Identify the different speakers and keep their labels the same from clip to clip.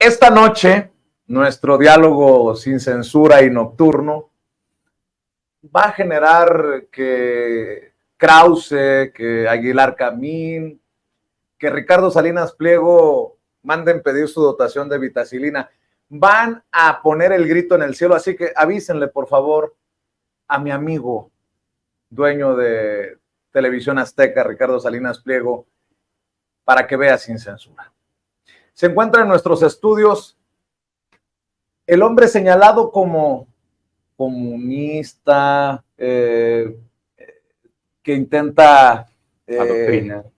Speaker 1: Esta noche, nuestro diálogo sin censura y nocturno va a generar que Krause, que Aguilar Camín, que Ricardo Salinas Pliego manden pedir su dotación de vitacilina. Van a poner el grito en el cielo, así que avísenle, por favor, a mi amigo, dueño de Televisión Azteca, Ricardo Salinas Pliego, para que vea sin censura. Se encuentra en nuestros estudios el hombre señalado como comunista, que intenta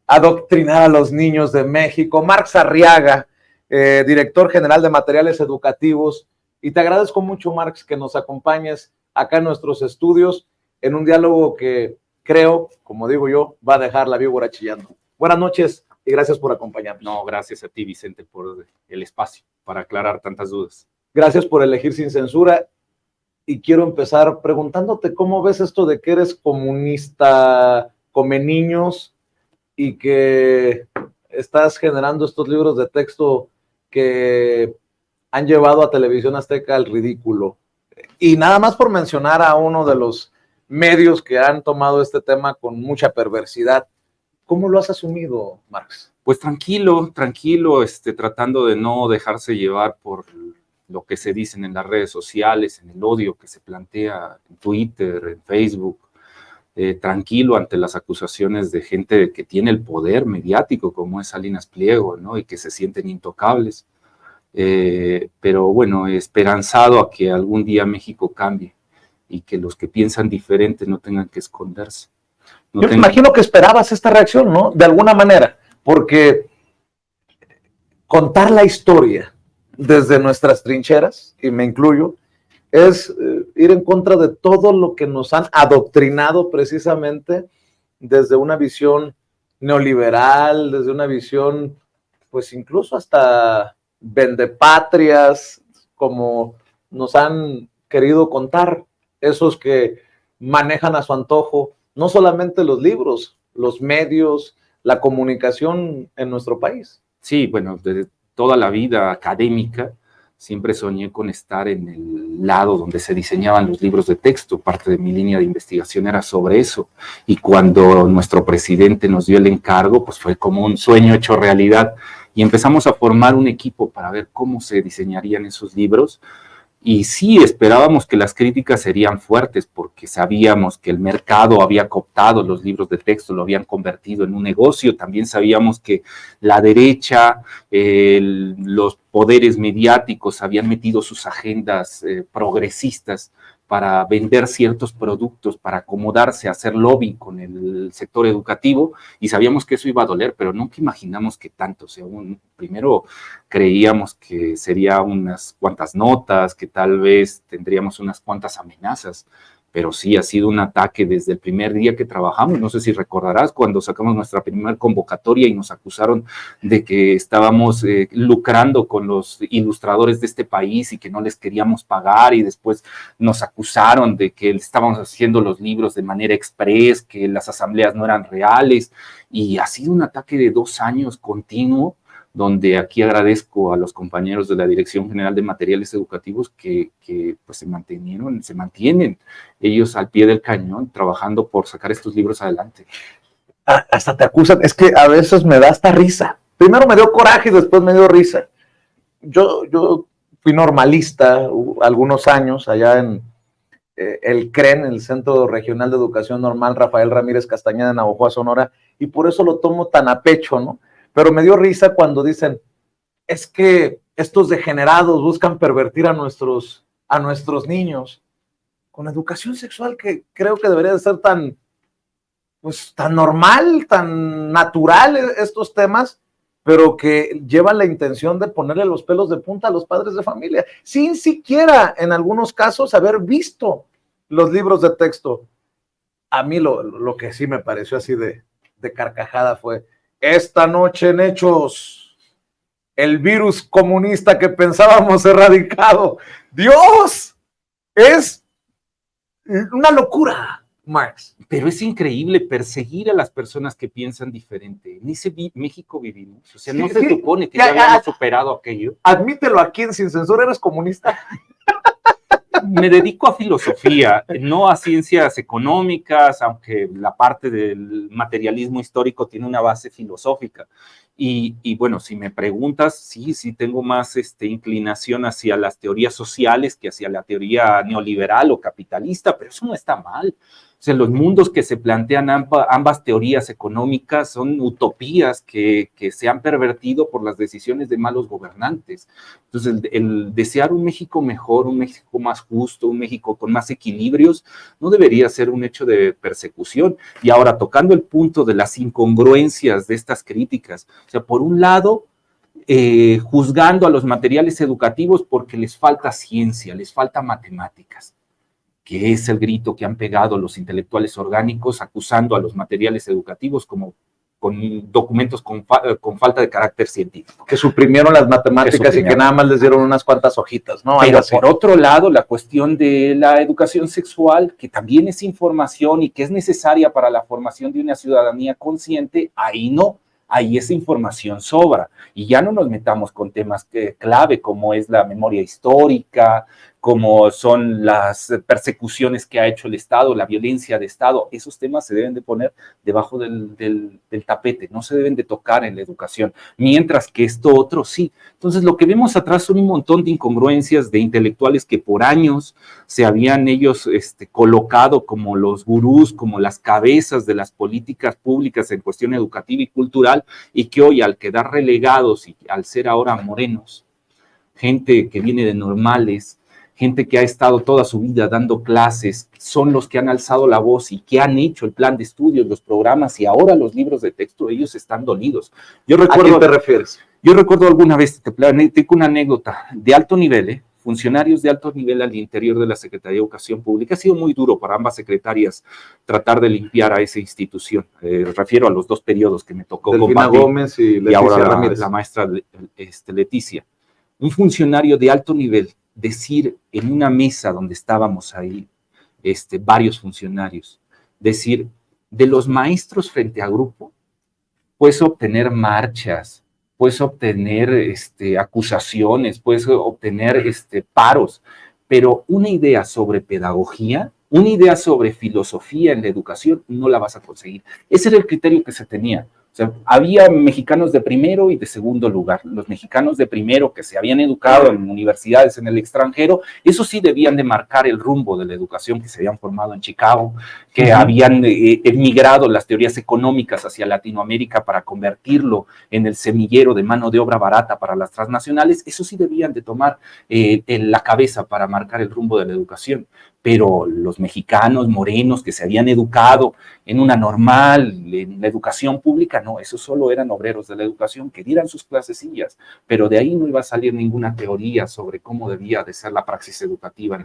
Speaker 1: adoctrinar a los niños de México, Marx Arriaga, director general de materiales educativos. Y te agradezco mucho, Marx, que nos acompañes acá en nuestros estudios en un diálogo que creo, como digo yo, va a dejar la víbora chillando. Buenas noches y gracias por acompañarnos.
Speaker 2: No, gracias a ti, Vicente, por el espacio para aclarar tantas dudas.
Speaker 1: Gracias por elegir sin censura. Y quiero empezar preguntándote cómo ves esto de que eres comunista, come niños, y que estás generando estos libros de texto que han llevado a Televisión Azteca al ridículo. Y nada más por mencionar a uno de los medios que han tomado este tema con mucha perversidad. ¿Cómo lo has asumido, Marx?
Speaker 2: Pues tranquilo, tratando de no dejarse llevar por lo que se dicen en las redes sociales, en el odio que se plantea en Twitter, en Facebook. Tranquilo ante las acusaciones de gente que tiene el poder mediático, como es Salinas Pliego, ¿no? Y que se sienten intocables. Pero bueno, esperanzado a que algún día México cambie y que los que piensan diferente no tengan que esconderse.
Speaker 1: Yo me imagino que esperabas esta reacción, ¿no? De alguna manera, porque contar la historia desde nuestras trincheras, y me incluyo, es ir en contra de todo lo que nos han adoctrinado precisamente desde una visión neoliberal, desde una visión, pues incluso hasta vendepatrias, como nos han querido contar esos que manejan a su antojo no solamente los libros, los medios, la comunicación en nuestro país.
Speaker 2: Sí, bueno, desde toda la vida académica siempre soñé con estar en el lado donde se diseñaban los libros de texto. Parte de mi línea de investigación era sobre eso. Y cuando nuestro presidente nos dio el encargo, pues fue como un sueño hecho realidad. Y empezamos a formar un equipo para ver cómo se diseñarían esos libros. Y sí, esperábamos que las críticas serían fuertes porque sabíamos que el mercado había cooptado los libros de texto, lo habían convertido en un negocio. También sabíamos que la derecha, los poderes mediáticos habían metido sus agendas progresistas para vender ciertos productos, para acomodarse, hacer lobby con el sector educativo, y sabíamos que eso iba a doler, pero nunca imaginamos que tanto. O sea, primero creíamos que sería unas cuantas notas, que tal vez tendríamos unas cuantas amenazas, pero sí ha sido un ataque desde el primer día que trabajamos. No sé si recordarás cuando sacamos nuestra primera convocatoria y nos acusaron de que estábamos lucrando con los ilustradores de este país y que no les queríamos pagar, y después nos acusaron de que estábamos haciendo los libros de manera express, que las asambleas no eran reales, y ha sido un ataque de 2 años continuo, donde aquí agradezco a los compañeros de la Dirección General de Materiales Educativos que pues se mantienen ellos al pie del cañón, trabajando por sacar estos libros adelante.
Speaker 1: Hasta te acusan, es que a veces me da hasta risa. Primero me dio coraje y después me dio risa. Yo fui normalista algunos años allá en el CREN, el Centro Regional de Educación Normal Rafael Ramírez Castañeda en Navojoa, Sonora, y por eso lo tomo tan a pecho, ¿no? Pero me dio risa cuando dicen, es que estos degenerados buscan pervertir a nuestros niños con educación sexual, que creo que debería de ser tan normal, tan natural estos temas, pero que llevan la intención de ponerle los pelos de punta a los padres de familia, sin siquiera en algunos casos haber visto los libros de texto. A mí lo que sí me pareció así de carcajada fue: esta noche en Hechos, el virus comunista que pensábamos erradicado. ¡Dios! Es una locura. Marx.
Speaker 2: Pero es increíble perseguir a las personas que piensan diferente. En ese México vivimos. O sea, no se supone que ya habíamos superado aquello.
Speaker 1: Admítelo aquí en Sin Censura, ¿eres comunista?
Speaker 2: Me dedico a filosofía, no a ciencias económicas, aunque la parte del materialismo histórico tiene una base filosófica. Y bueno, si me preguntas, sí tengo más inclinación hacia las teorías sociales que hacia la teoría neoliberal o capitalista, pero eso no está mal. O sea, los mundos que se plantean ambas teorías económicas son utopías que se han pervertido por las decisiones de malos gobernantes. Entonces, el desear un México mejor, un México más justo, un México con más equilibrios, no debería ser un hecho de persecución. Y ahora, tocando el punto de las incongruencias de estas críticas, o sea, por un lado, juzgando a los materiales educativos porque les falta ciencia, les falta matemáticas, que es el grito que han pegado los intelectuales orgánicos acusando a los materiales educativos como con documentos con falta de carácter científico.
Speaker 1: Que suprimieron las matemáticas y que nada más les dieron unas cuantas hojitas, ¿no?
Speaker 2: Pero por otro lado, la cuestión de la educación sexual, que también es información y que es necesaria para la formación de una ciudadanía consciente, ahí no. Ahí esa información sobra. Y ya no nos metamos con temas clave como es la memoria histórica, como son las persecuciones que ha hecho el Estado, la violencia de Estado. Esos temas se deben de poner debajo del tapete, no se deben de tocar en la educación, mientras que esto otro sí. Entonces lo que vemos atrás son un montón de incongruencias de intelectuales que por años se habían ellos colocado como los gurús, como las cabezas de las políticas públicas en cuestión educativa y cultural, y que hoy al quedar relegados y al ser ahora morenos, gente que viene de normales, gente que ha estado toda su vida dando clases, son los que han alzado la voz y que han hecho el plan de estudios, los programas y ahora los libros de texto, ellos están dolidos.
Speaker 1: Yo recuerdo, ¿a quién te refieres?
Speaker 2: Yo recuerdo alguna vez, te platico una anécdota de alto nivel, funcionarios de alto nivel al interior de la Secretaría de Educación Pública. Ha sido muy duro para ambas secretarias tratar de limpiar a esa institución. Refiero a los dos periodos que me tocó
Speaker 1: Delfina Gómez y Leticia
Speaker 2: ahora
Speaker 1: Ramírez.
Speaker 2: La maestra Leticia. Un funcionario de alto nivel decir en una mesa donde estábamos ahí, varios funcionarios, decir, de los maestros frente a grupo, puedes obtener marchas, puedes obtener acusaciones, puedes obtener paros, pero una idea sobre pedagogía, una idea sobre filosofía en la educación, no la vas a conseguir. Ese era el criterio que se tenía. O sea, había mexicanos de primero y de segundo lugar. Los mexicanos de primero que se habían educado en universidades en el extranjero, eso sí debían de marcar el rumbo de la educación, que se habían formado en Chicago, que habían emigrado las teorías económicas hacia Latinoamérica para convertirlo en el semillero de mano de obra barata para las transnacionales. Eso sí debían de tomar la cabeza para marcar el rumbo de la educación. Pero los mexicanos morenos que se habían educado en una normal, en la educación pública, no, esos solo eran obreros de la educación que dieran sus clasecillas, pero de ahí no iba a salir ninguna teoría sobre cómo debía de ser la praxis educativa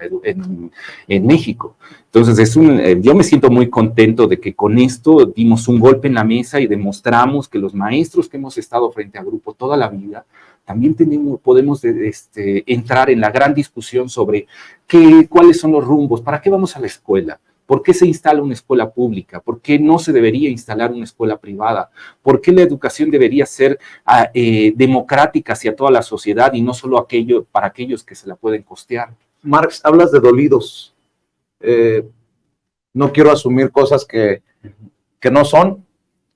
Speaker 2: en México. Entonces, yo me siento muy contento de que con esto dimos un golpe en la mesa y demostramos que los maestros que hemos estado frente a grupo toda la vida, también podemos entrar en la gran discusión sobre cuáles son los rumbos, para qué vamos a la escuela, por qué se instala una escuela pública, por qué no se debería instalar una escuela privada, por qué la educación debería ser democrática hacia toda la sociedad y no solo para aquellos que se la pueden costear.
Speaker 1: Marx, hablas de dolidos. No quiero asumir cosas que no son,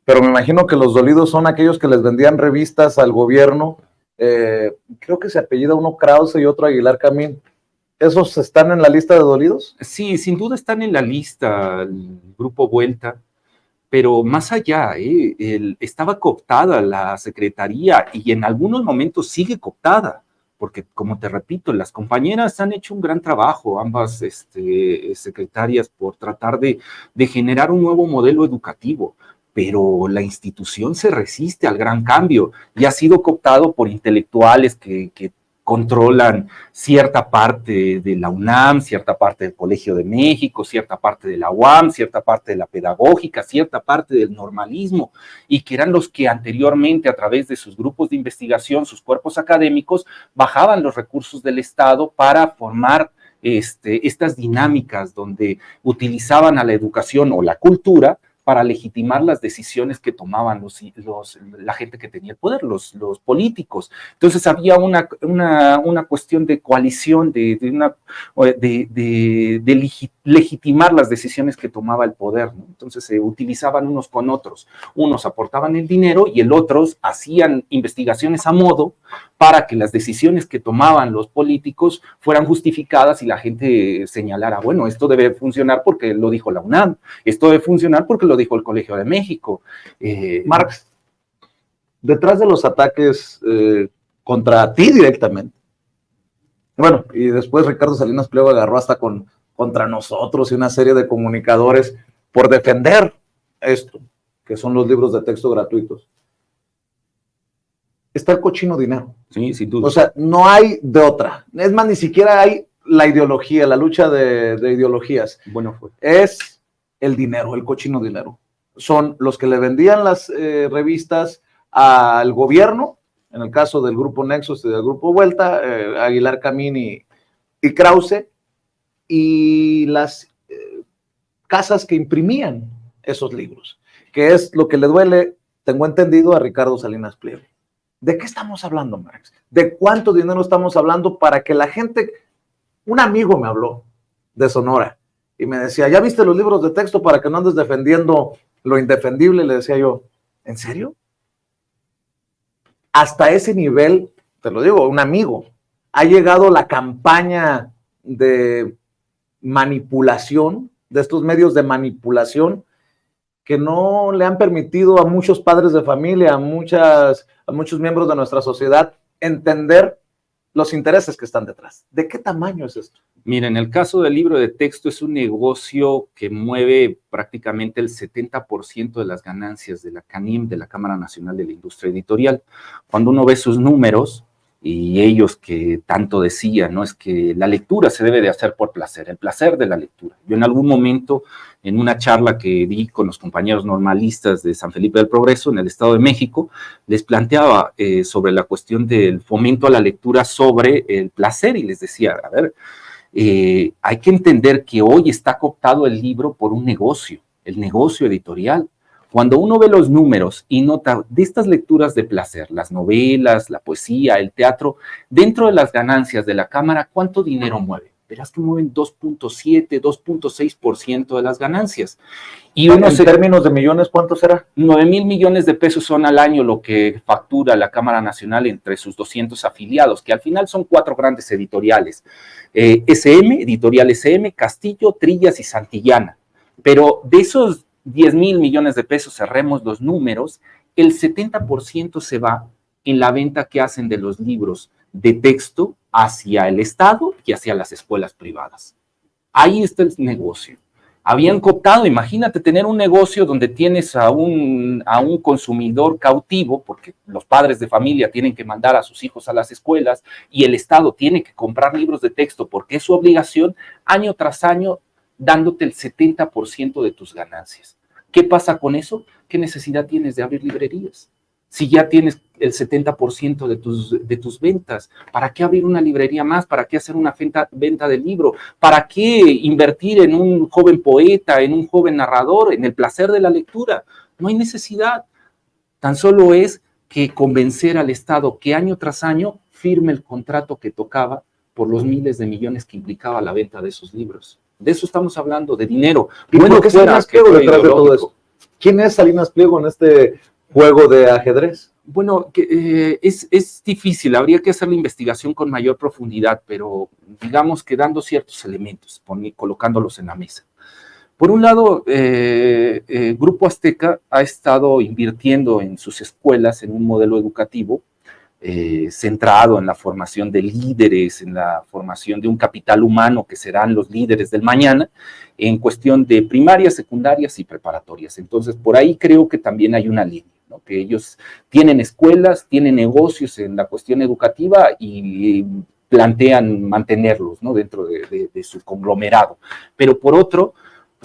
Speaker 1: pero me imagino que los dolidos son aquellos que les vendían revistas al gobierno. Creo que se apellida uno Krause y otro Aguilar Camín. ¿Esos están en la lista de dolidos?
Speaker 2: Sí, sin duda están en la lista, el Grupo Vuelta, pero más allá, estaba cooptada la secretaría y en algunos momentos sigue cooptada, porque como te repito, las compañeras han hecho un gran trabajo, ambas secretarias, por tratar de generar un nuevo modelo educativo, pero la institución se resiste al gran cambio y ha sido cooptado por intelectuales que controlan cierta parte de la UNAM, cierta parte del Colegio de México, cierta parte de la UAM, cierta parte de la pedagógica, cierta parte del normalismo, y que eran los que anteriormente, a través de sus grupos de investigación, sus cuerpos académicos, bajaban los recursos del Estado para formar estas dinámicas donde utilizaban a la educación o la cultura para legitimar las decisiones que tomaban la gente que tenía el poder, los políticos. Entonces había una cuestión de coalición, de legitimar las decisiones que tomaba el poder, ¿no? Entonces se utilizaban unos con otros. Unos aportaban el dinero y el otros hacían investigaciones a modo para que las decisiones que tomaban los políticos fueran justificadas y la gente señalara, bueno, esto debe funcionar porque lo dijo la UNAM, esto debe funcionar porque lo dijo el Colegio de México.
Speaker 1: Marx, detrás de los ataques contra ti directamente, bueno, y después Ricardo Salinas Pliego agarró hasta contra nosotros y una serie de comunicadores por defender esto, que son los libros de texto gratuitos. Está el cochino dinero.
Speaker 2: Sí, sin duda.
Speaker 1: O sea, no hay de otra. Es más, ni siquiera hay la ideología, la lucha de ideologías.
Speaker 2: Bueno, fue.
Speaker 1: Es el dinero, el cochino dinero. Son los que le vendían las revistas al gobierno, en el caso del Grupo Nexos y del Grupo Vuelta, Aguilar Camín y Krause, y las casas que imprimían esos libros, que es lo que le duele, tengo entendido, a Ricardo Salinas Pliego. ¿De qué estamos hablando, Marx? ¿De cuánto dinero estamos hablando para que la gente... Un amigo me habló de Sonora y me decía, ¿ya viste los libros de texto para que no andes defendiendo lo indefendible? Le decía yo, ¿en serio? Hasta ese nivel, te lo digo, un amigo, ha llegado la campaña de manipulación, de estos medios de manipulación, que no le han permitido a muchos padres de familia, a muchos miembros de nuestra sociedad entender los intereses que están detrás. ¿De qué tamaño es esto?
Speaker 2: Mira, en el caso del libro de texto es un negocio que mueve prácticamente el 70% de las ganancias de la CANIM, de la Cámara Nacional de la Industria Editorial. Cuando uno ve sus números, y ellos que tanto decían, ¿no? Es que la lectura se debe de hacer por placer, el placer de la lectura. Yo en algún momento, en una charla que di con los compañeros normalistas de San Felipe del Progreso, en el Estado de México, les planteaba sobre la cuestión del fomento a la lectura sobre el placer y les decía, a ver, hay que entender que hoy está cooptado el libro por un negocio, el negocio editorial. Cuando uno ve los números y nota de estas lecturas de placer, las novelas, la poesía, el teatro, dentro de las ganancias de la Cámara, ¿cuánto dinero mueve? Verás que mueven 2.7, 2.6% de las ganancias.
Speaker 1: Y uno en términos de millones, ¿cuánto será?
Speaker 2: 9,000 millones de pesos son al año lo que factura la Cámara Nacional entre sus 200 afiliados, que al final son 4 grandes editoriales. SM, Editorial SM, Castillo, Trillas y Santillana. Pero de esos 10,000 millones de pesos, cerremos los números, el 70% se va en la venta que hacen de los libros de texto hacia el Estado y hacia las escuelas privadas. Ahí está el negocio. Habían cooptado, imagínate tener un negocio donde tienes a un consumidor cautivo, porque los padres de familia tienen que mandar a sus hijos a las escuelas y el Estado tiene que comprar libros de texto porque es su obligación, año tras año, dándote el 70% de tus ganancias. ¿Qué pasa con eso? ¿Qué necesidad tienes de abrir librerías? Si ya tienes el 70% de tus ventas, ¿para qué abrir una librería más? ¿Para qué hacer una venta de libro? ¿Para qué invertir en un joven poeta, en un joven narrador, en el placer de la lectura? No hay necesidad. Tan solo es que convencer al Estado que año tras año firme el contrato que tocaba por los miles de millones que implicaba la venta de esos libros. De eso estamos hablando, de dinero.
Speaker 1: ¿Y bueno, por qué Salinas Pliego detrás de todo eso? ¿Quién es Salinas Pliego en este juego de ajedrez?
Speaker 2: Bueno, es difícil, habría que hacer la investigación con mayor profundidad, pero digamos que dando ciertos elementos, colocándolos en la mesa. Por un lado, Grupo Azteca ha estado invirtiendo en sus escuelas en un modelo educativo centrado en la formación de líderes, en la formación de un capital humano que serán los líderes del mañana, en cuestión de primarias, secundarias y preparatorias. Entonces, por ahí creo que también hay una línea, ¿no? Que ellos tienen escuelas, tienen negocios en la cuestión educativa y plantean mantenerlos, ¿no? Dentro de su conglomerado. Pero por otro,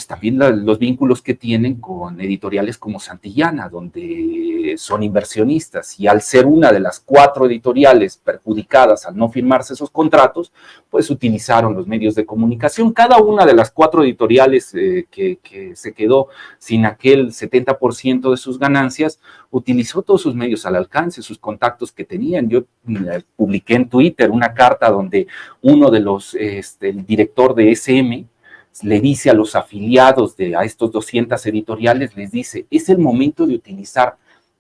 Speaker 2: pues también los vínculos que tienen con editoriales como Santillana, donde son inversionistas, y al ser una de las 4 editoriales perjudicadas al no firmarse esos contratos, pues utilizaron los medios de comunicación. Cada una de las 4 editoriales que se quedó sin aquel 70% de sus ganancias, utilizó todos sus medios al alcance, sus contactos que tenían. Yo publiqué en Twitter una carta donde uno de los, el director de SM, le dice a los afiliados a estos 200 editoriales, les dice, es el momento de utilizar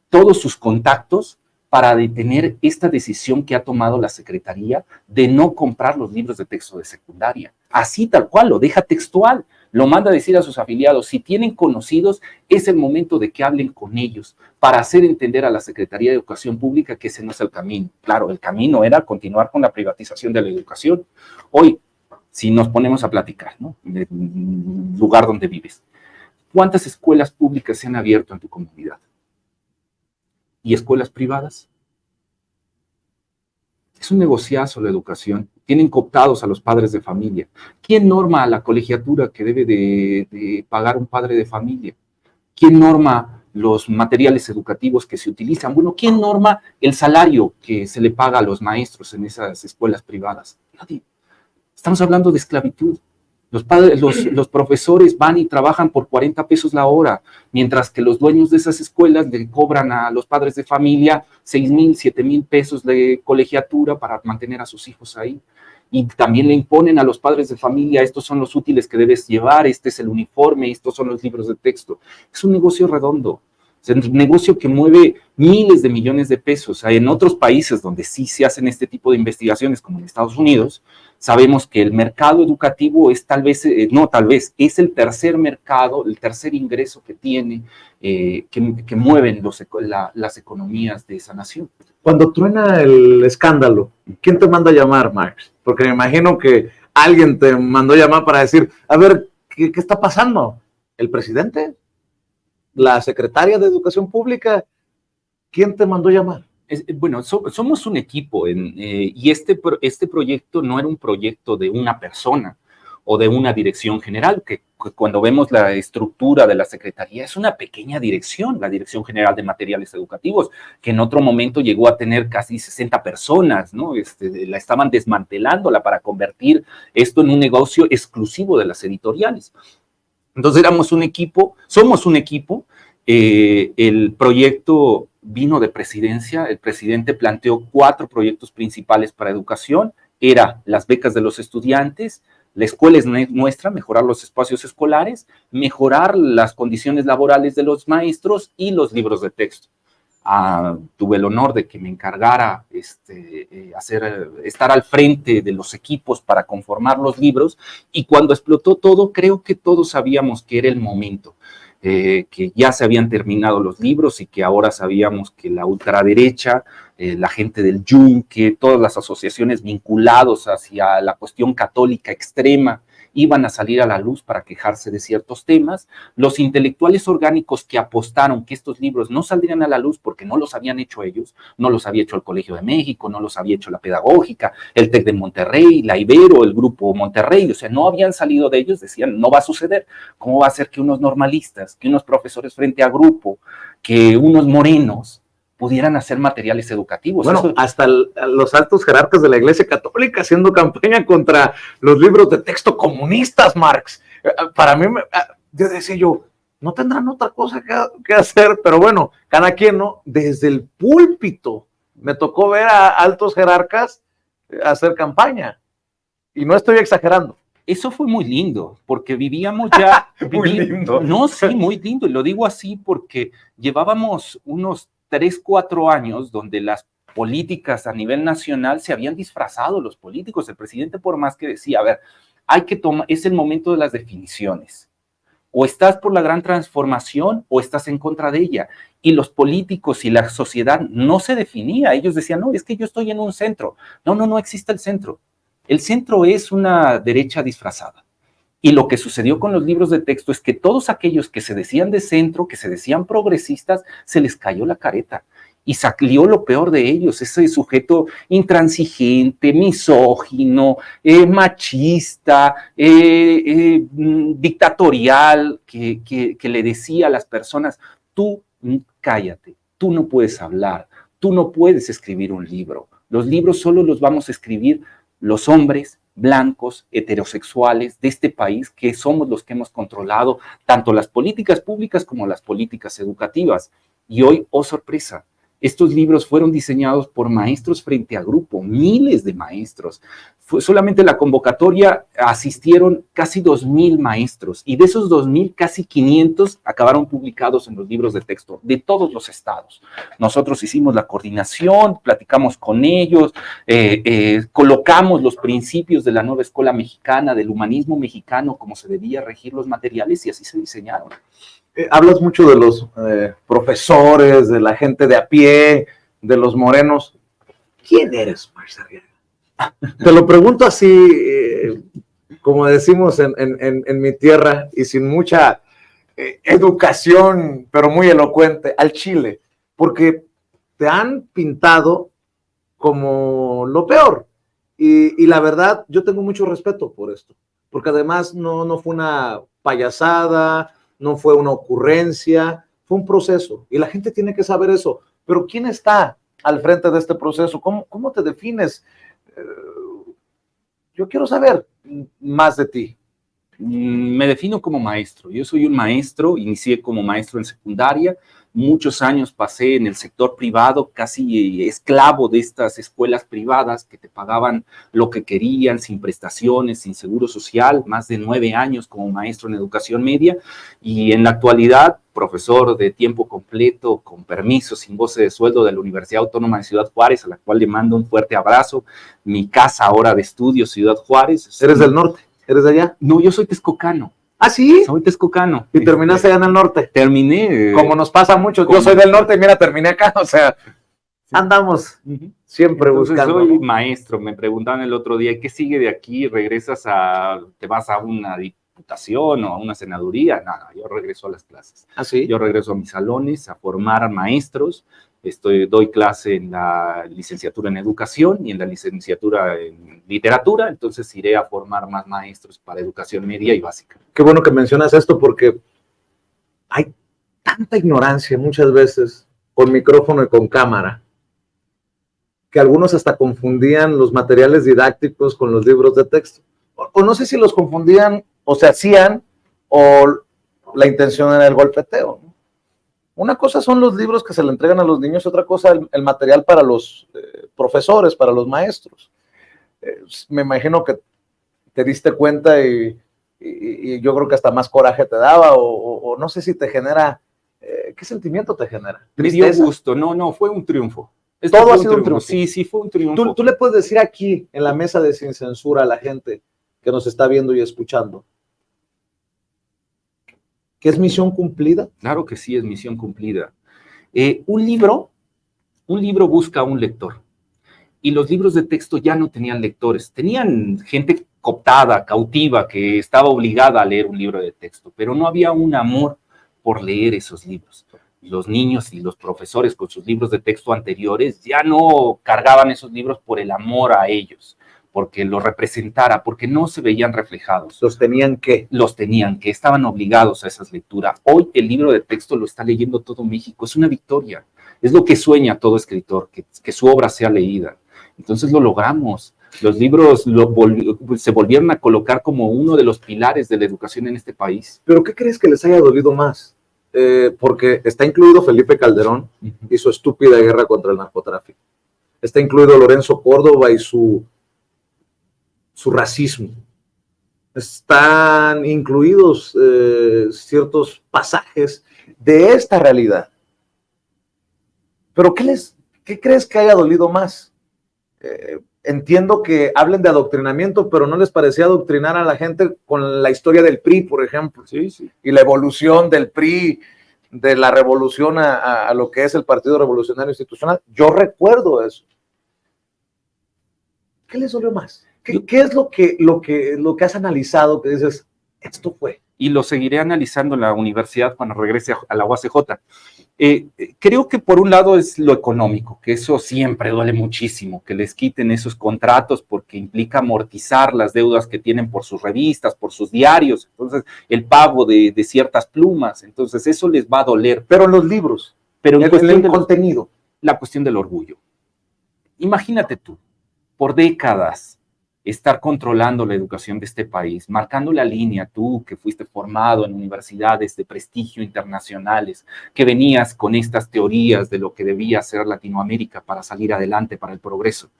Speaker 2: todos sus contactos para detener esta decisión que ha tomado la Secretaría de no comprar los libros de texto de secundaria. Así tal cual, lo deja textual, lo manda a decir a sus afiliados, si tienen conocidos, es el momento de que hablen con ellos para hacer entender a la Secretaría de Educación Pública que ese no es el camino. Claro, el camino era continuar con la privatización de la educación. Hoy, si nos ponemos a platicar, ¿no? Del lugar donde vives, ¿cuántas escuelas públicas se han abierto en tu comunidad? ¿Y escuelas privadas? Es un negociazo la educación. Tienen cooptados a los padres de familia. ¿Quién norma la colegiatura que debe de pagar un padre de familia? ¿Quién norma los materiales educativos que se utilizan? Bueno, ¿quién norma el salario que se le paga a los maestros en esas escuelas privadas? Nadie. Estamos hablando de esclavitud. Los profesores van y trabajan por 40 pesos la hora, mientras que los dueños de esas escuelas le cobran a los padres de familia 6,000, 7,000 pesos de colegiatura para mantener a sus hijos ahí. Y también le imponen a los padres de familia, estos son los útiles que debes llevar, este es el uniforme, estos son los libros de texto. Es un negocio redondo. Es un negocio que mueve miles de millones de pesos. En otros países donde sí se hacen este tipo de investigaciones, como en Estados Unidos, sabemos que el mercado educativo es es el tercer mercado, el tercer ingreso que tiene, que mueven las economías de esa nación.
Speaker 1: Cuando truena el escándalo, ¿quién te manda a llamar, Marx? Porque me imagino que alguien te mandó a llamar para decir, a ver, ¿qué está pasando? ¿El presidente? ¿La secretaria de Educación Pública? ¿Quién te mandó a llamar?
Speaker 2: Bueno, somos un equipo y este proyecto no era un proyecto de una persona o de una dirección general, que cuando vemos la estructura de la Secretaría es una pequeña dirección, la Dirección General de Materiales Educativos, que en otro momento llegó a tener casi 60 personas, ¿no? La estaban desmantelándola para convertir esto en un negocio exclusivo de las editoriales. Entonces somos un equipo. El proyecto vino de presidencia, el presidente planteó 4 proyectos principales para educación, era las becas de los estudiantes, la escuela es nuestra, mejorar los espacios escolares, mejorar las condiciones laborales de los maestros y los libros de texto. Tuve el honor de que me encargara estar al frente de los equipos para conformar los libros, y cuando explotó todo, creo que todos sabíamos que era el momento. Que ya se habían terminado los libros y que ahora sabíamos que la ultraderecha, la gente del Yunque, todas las asociaciones vinculadas hacia la cuestión católica extrema iban a salir a la luz para quejarse de ciertos temas. Los intelectuales orgánicos que apostaron que estos libros no saldrían a la luz porque no los habían hecho ellos, no los había hecho el Colegio de México, no los había hecho la Pedagógica, el TEC de Monterrey, la Ibero, el Grupo Monterrey, o sea, no habían salido de ellos, decían, no va a suceder. ¿Cómo va a ser que unos normalistas, que unos profesores frente a grupo, que unos morenos pudieran hacer materiales educativos?
Speaker 1: Bueno, eso, hasta los altos jerarcas de la Iglesia Católica haciendo campaña contra los libros de texto comunistas, Marx. Para mí, yo decía no tendrán otra cosa que hacer, pero bueno, cada quien, ¿no? Desde el púlpito me tocó ver a altos jerarcas hacer campaña. Y no estoy exagerando.
Speaker 2: Eso fue muy lindo, porque vivíamos ya...
Speaker 1: Muy lindo.
Speaker 2: No, sí, muy lindo, y lo digo así porque llevábamos unos 3, 4 años donde las políticas a nivel nacional se habían disfrazado los políticos. El presidente, por más que decía, a ver, es el momento de las definiciones. O estás por la gran transformación o estás en contra de ella. Y los políticos y la sociedad no se definía. Ellos decían, no, es que yo estoy en un centro. No existe el centro. El centro es una derecha disfrazada. Y lo que sucedió con los libros de texto es que todos aquellos que se decían de centro, que se decían progresistas, se les cayó la careta. y salió lo peor de ellos, ese sujeto intransigente, misógino, machista, dictatorial, que le decía a las personas, tú cállate, tú no puedes hablar, tú no puedes escribir un libro, los libros solo los vamos a escribir los hombres blancos, heterosexuales de este país, que somos los que hemos controlado tanto las políticas públicas como las políticas educativas. Y hoy, oh sorpresa, estos libros fueron diseñados por maestros frente a grupo, miles de maestros. Solamente la convocatoria asistieron casi 2,000 maestros y de esos 2,000, casi 500 acabaron publicados en los libros de texto de todos los estados. Nosotros hicimos la coordinación, platicamos con ellos, colocamos los principios de la nueva escuela mexicana, del humanismo mexicano, cómo se debía regir los materiales y así se diseñaron.
Speaker 1: Hablas mucho de los profesores, de la gente de a pie, de los morenos. ¿Quién eres, Marx Arriaga? Te lo pregunto así, como decimos en mi tierra, y sin mucha educación, pero muy elocuente, al chile, porque te han pintado como lo peor. Y la verdad, yo tengo mucho respeto por esto, porque además no fue una payasada, no fue una ocurrencia, fue un proceso, y la gente tiene que saber eso. Pero ¿quién está al frente de este proceso? ¿Cómo te defines? Yo quiero saber más de ti.
Speaker 2: Me defino como maestro. Yo soy un maestro, inicié como maestro en secundaria, muchos años pasé en el sector privado, casi esclavo de estas escuelas privadas que te pagaban lo que querían, sin prestaciones, sin seguro social, más de 9 años como maestro en educación media, y en la actualidad profesor de tiempo completo, con permiso, sin goce de sueldo de la Universidad Autónoma de Ciudad Juárez, a la cual le mando un fuerte abrazo. Mi casa ahora de estudio, Ciudad Juárez.
Speaker 1: ¿Eres del norte? ¿Eres de allá?
Speaker 2: No, yo soy texcocano.
Speaker 1: ¿Ah, sí?
Speaker 2: Soy texcocano.
Speaker 1: ¿Y terminaste allá en el norte?
Speaker 2: Terminé.
Speaker 1: Como nos pasa mucho, yo soy del norte y mira, terminé acá, o sea, andamos siempre buscando.
Speaker 2: Soy maestro, me preguntaban el otro día, ¿qué sigue de aquí? ¿Te vas a una diputación o a una senaduría? Nada, yo regreso a las clases.
Speaker 1: ¿Ah, sí?
Speaker 2: Yo regreso a mis salones a formar maestros. Doy clase en la licenciatura en educación y en la licenciatura en literatura, entonces iré a formar más maestros para educación media y básica.
Speaker 1: Qué bueno que mencionas esto porque hay tanta ignorancia muchas veces con micrófono y con cámara que algunos hasta confundían los materiales didácticos con los libros de texto. O no sé si los confundían o se hacían o la intención era el golpeteo, ¿no? Una cosa son los libros que se le entregan a los niños, otra cosa el material para los profesores, para los maestros. Me imagino que te diste cuenta y yo creo que hasta más coraje te daba o no sé si te genera, ¿qué sentimiento te genera?
Speaker 2: Me dio gusto, no, fue un triunfo.
Speaker 1: Todo ha sido un triunfo.
Speaker 2: Sí, fue un triunfo.
Speaker 1: ¿Tú le puedes decir aquí en la mesa de Sin Censura a la gente que nos está viendo y escuchando que es misión cumplida?
Speaker 2: Claro que sí, es misión cumplida. Un libro busca un lector. Y los libros de texto ya no tenían lectores. Tenían gente cooptada, cautiva, que estaba obligada a leer un libro de texto, pero no había un amor por leer esos libros. Los niños y los profesores con sus libros de texto anteriores ya no cargaban esos libros por el amor a ellos, porque los representara, porque no se veían reflejados.
Speaker 1: ¿Los tenían qué?
Speaker 2: Los tenían que, estaban obligados a esas lecturas. Hoy el libro de texto lo está leyendo todo México, es una victoria. Es lo que sueña todo escritor, que su obra sea leída. Entonces lo logramos. Los libros se volvieron a colocar como uno de los pilares de la educación en este país.
Speaker 1: ¿Pero qué crees que les haya dolido más? Porque está incluido Felipe Calderón y su estúpida guerra contra el narcotráfico. Está incluido Lorenzo Córdoba y su racismo. Están incluidos ciertos pasajes de esta realidad. Pero ¿qué crees que haya dolido más? Entiendo que hablen de adoctrinamiento, pero ¿no les parecía adoctrinar a la gente con la historia del PRI, por ejemplo?
Speaker 2: Sí, sí.
Speaker 1: Y la evolución del PRI, de la revolución a lo que es el Partido Revolucionario Institucional. Yo recuerdo eso. ¿Qué les dolió más? ¿Qué es lo que has analizado que dices, esto fue?
Speaker 2: y lo seguiré analizando en la universidad cuando regrese a la UACJ. Creo que por un lado es lo económico, que eso siempre duele muchísimo, que les quiten esos contratos porque implica amortizar las deudas que tienen por sus revistas, por sus diarios, entonces el pago de ciertas plumas, entonces eso les va a doler.
Speaker 1: Pero en los libros,
Speaker 2: pero en cuestión
Speaker 1: del contenido.
Speaker 2: La cuestión del orgullo. Imagínate tú, por décadas, estar controlando la educación de este país, marcando la línea, tú que fuiste formado en universidades de prestigio internacionales, que venías con estas teorías de lo que debía ser Latinoamérica para salir adelante, para el progreso,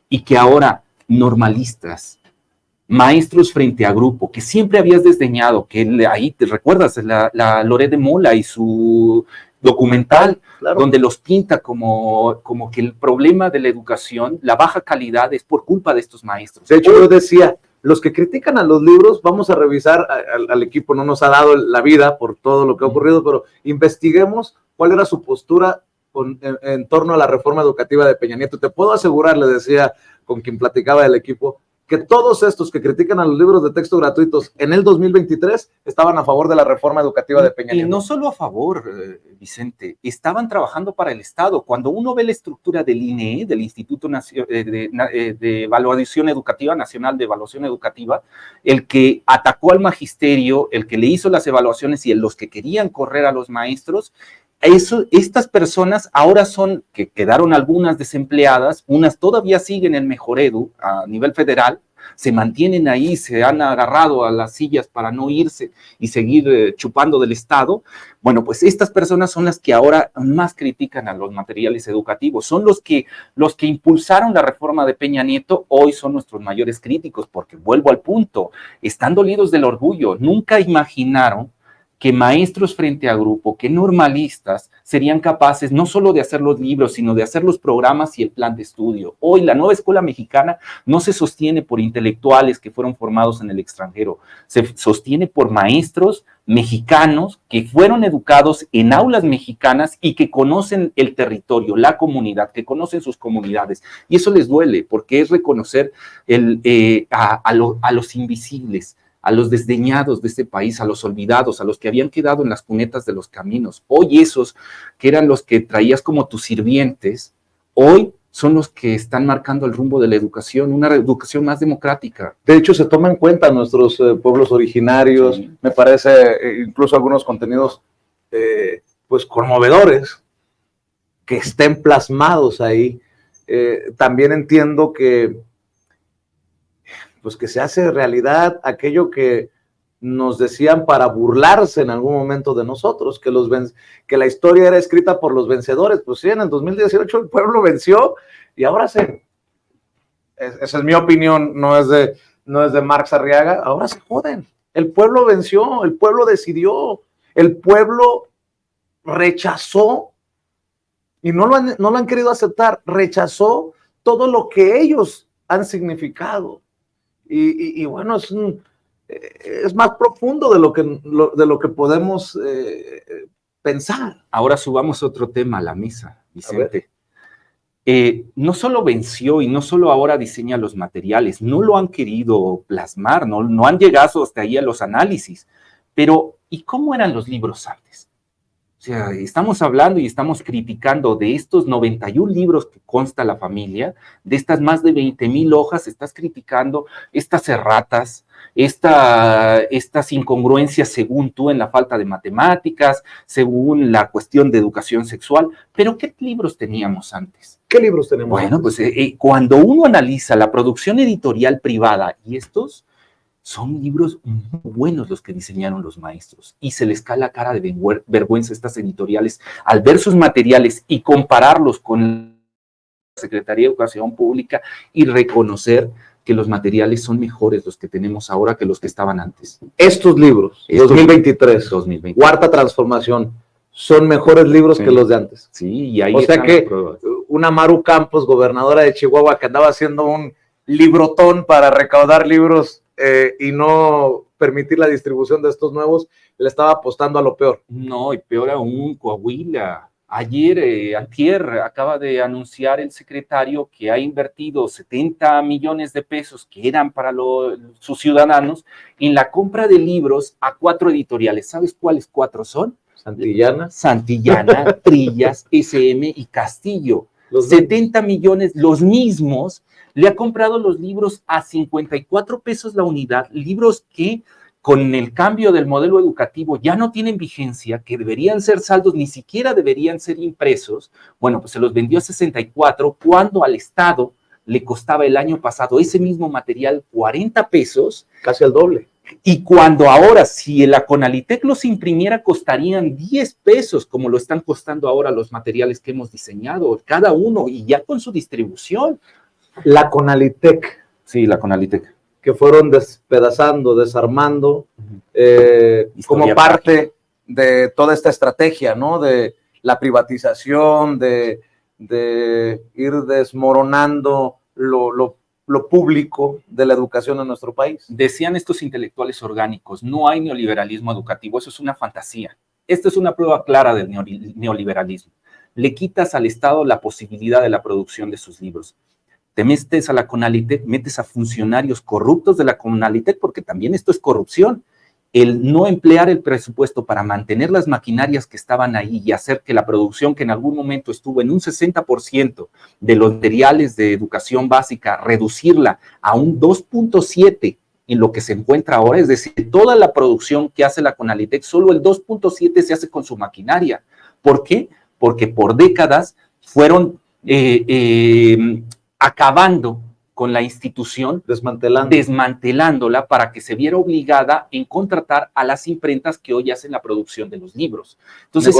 Speaker 2: y que ahora normalistas, maestros frente a grupo, que siempre habías desdeñado, que ahí te recuerdas la Loret de Mola y su documental, claro, donde los pinta como que el problema de la educación, la baja calidad, es por culpa de estos maestros.
Speaker 1: De hecho, yo decía, los que critican a los libros, vamos a revisar, al equipo no nos ha dado la vida por todo lo que ha ocurrido, pero investiguemos cuál era su postura en torno a la reforma educativa de Peña Nieto. Te puedo asegurar, le decía con quien platicaba del equipo, que todos estos que critican a los libros de texto gratuitos en el 2023 estaban a favor de la reforma educativa de Peña Nieto.
Speaker 2: Y no solo a favor, Vicente, estaban trabajando para el Estado. Cuando uno ve la estructura del INE, del Instituto de Evaluación Educativa, Nacional de Evaluación Educativa, el que atacó al magisterio, el que le hizo las evaluaciones y los que querían correr a los maestros, estas personas ahora que quedaron algunas desempleadas, unas todavía siguen en Mejoredu a nivel federal, se mantienen ahí, se han agarrado a las sillas para no irse y seguir chupando del Estado. Bueno, pues estas personas son las que ahora más critican a los materiales educativos, son los que impulsaron la reforma de Peña Nieto, hoy son nuestros mayores críticos, porque vuelvo al punto, están dolidos del orgullo, nunca imaginaron que maestros frente a grupo, que normalistas serían capaces no solo de hacer los libros, sino de hacer los programas y el plan de estudio. Hoy la nueva escuela mexicana no se sostiene por intelectuales que fueron formados en el extranjero, se sostiene por maestros mexicanos que fueron educados en aulas mexicanas y que conocen el territorio, la comunidad, que conocen sus comunidades. Y eso les duele, porque es reconocer a los invisibles, a los desdeñados de este país, a los olvidados, a los que habían quedado en las cunetas de los caminos. Hoy esos que eran los que traías como tus sirvientes, hoy son los que están marcando el rumbo de la educación, una educación más democrática.
Speaker 1: De hecho, se toma en cuenta a nuestros pueblos originarios, sí. Me parece incluso algunos contenidos pues conmovedores que estén plasmados ahí. También entiendo que pues que se hace realidad aquello que nos decían para burlarse en algún momento de nosotros, que la historia era escrita por los vencedores. Pues sí, en el 2018 el pueblo venció y ahora esa es mi opinión, no es de Marx Arriaga, ahora se joden. El pueblo venció, el pueblo decidió, el pueblo rechazó y no lo han querido aceptar, rechazó todo lo que ellos han significado. Y bueno, es más profundo de lo que podemos pensar.
Speaker 2: Ahora subamos otro tema a la mesa, Vicente. No solo venció y no solo ahora diseña los materiales, no lo han querido plasmar, no han llegado hasta ahí a los análisis, pero ¿y cómo eran los libros antes? O sea, estamos hablando y estamos criticando de estos 91 libros que consta la familia, de estas más de 20,000 hojas, estás criticando estas erratas, estas incongruencias según tú en la falta de matemáticas, según la cuestión de educación sexual. Pero ¿qué libros teníamos antes?
Speaker 1: ¿Qué libros tenemos
Speaker 2: antes? Bueno, pues cuando uno analiza la producción editorial privada y estos, son libros muy buenos los que diseñaron los maestros y se les cae la cara de vergüenza a estas editoriales al ver sus materiales y compararlos con la Secretaría de Educación Pública y reconocer que los materiales son mejores los que tenemos ahora que los que estaban antes.
Speaker 1: Estos libros, 2023, Cuarta Transformación, son mejores libros que los de antes.
Speaker 2: Sí, y ahí
Speaker 1: o sea que una Maru Campos, gobernadora de Chihuahua, que andaba haciendo un librotón para recaudar libros y no permitir la distribución de estos nuevos, le estaba apostando a lo peor.
Speaker 2: No, y peor aún, Coahuila, Antier, acaba de anunciar el secretario que ha invertido 70 millones de pesos que eran para sus ciudadanos en la compra de libros a 4 editoriales. ¿Sabes cuáles 4 son? Santillana, Trillas, SM y Castillo. 70 millones, los mismos, le ha comprado los libros a 54 pesos la unidad, libros que con el cambio del modelo educativo ya no tienen vigencia, que deberían ser saldos, ni siquiera deberían ser impresos. Bueno, pues se los vendió a 64, cuando al Estado le costaba el año pasado ese mismo material 40 pesos.
Speaker 1: Casi el doble.
Speaker 2: Y cuando ahora, si la Conalitec los imprimiera, costarían 10 pesos, como lo están costando ahora los materiales que hemos diseñado, cada uno, y ya con su distribución.
Speaker 1: La Conalitec.
Speaker 2: Sí, la Conalitec.
Speaker 1: Que fueron despedazando, desarmando, como parte de toda esta estrategia, ¿no? De la privatización, de ir desmoronando lo público de la educación en nuestro país.
Speaker 2: Decían estos intelectuales orgánicos, no hay neoliberalismo educativo, eso es una fantasía. Esta es una prueba clara del neoliberalismo. Le quitas al Estado la posibilidad de la producción de sus libros. Te metes a la Conalitec, metes a funcionarios corruptos de la Conalitec, porque también esto es corrupción. El no emplear el presupuesto para mantener las maquinarias que estaban ahí y hacer que la producción, que en algún momento estuvo en un 60% de los materiales de educación básica, reducirla a un 2.7% en lo que se encuentra ahora, es decir, toda la producción que hace la Conalitec, solo el 2.7% se hace con su maquinaria. ¿Por qué? Porque por décadas fueron acabando con la institución, desmantelándola para que se viera obligada en contratar a las imprentas que hoy hacen la producción de los libros. Entonces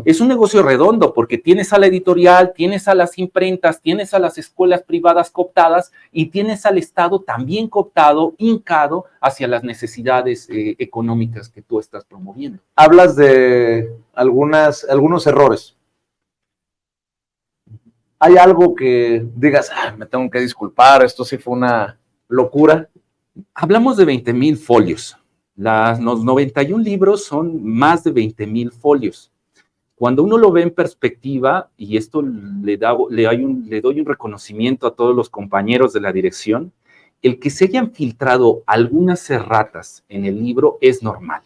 Speaker 2: es un negocio redondo, porque tienes a la editorial, tienes a las imprentas, tienes a las escuelas privadas cooptadas y tienes al Estado también cooptado, hincado hacia las necesidades económicas que tú estás promoviendo.
Speaker 1: Hablas de algunos errores. ¿Hay algo que digas, me tengo que disculpar, esto sí fue una locura?
Speaker 2: Hablamos de 20,000 folios. Los 91 libros son más de 20,000 folios. Cuando uno lo ve en perspectiva, y esto le doy un reconocimiento a todos los compañeros de la dirección, el que se hayan filtrado algunas erratas en el libro es normal.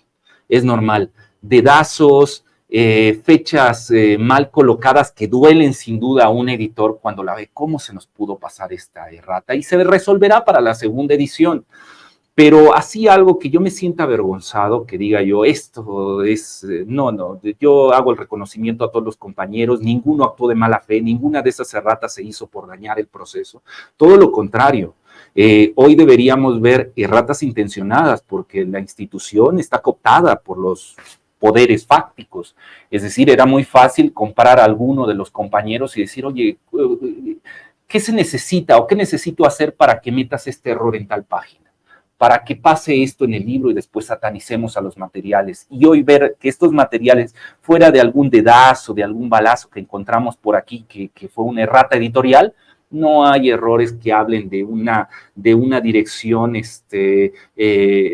Speaker 2: Es normal. Dedazos, fechas mal colocadas que duelen sin duda a un editor cuando la ve. ¿Cómo se nos pudo pasar esta errata? Y se resolverá para la segunda edición. Pero así algo que yo me sienta avergonzado, que diga yo, esto es, no, yo hago el reconocimiento a todos los compañeros, ninguno actuó de mala fe, ninguna de esas erratas se hizo por dañar el proceso, todo lo contrario. Hoy deberíamos ver erratas intencionadas porque la institución está cooptada por los poderes fácticos, es decir, era muy fácil comparar a alguno de los compañeros y decir, oye, ¿qué se necesita o qué necesito hacer para que metas este error en tal página? Para que pase esto en el libro y después satanicemos a los materiales. Y hoy ver que estos materiales, fuera de algún dedazo, de algún balazo que encontramos por aquí, que fue una errata editorial, no hay errores que hablen de una dirección,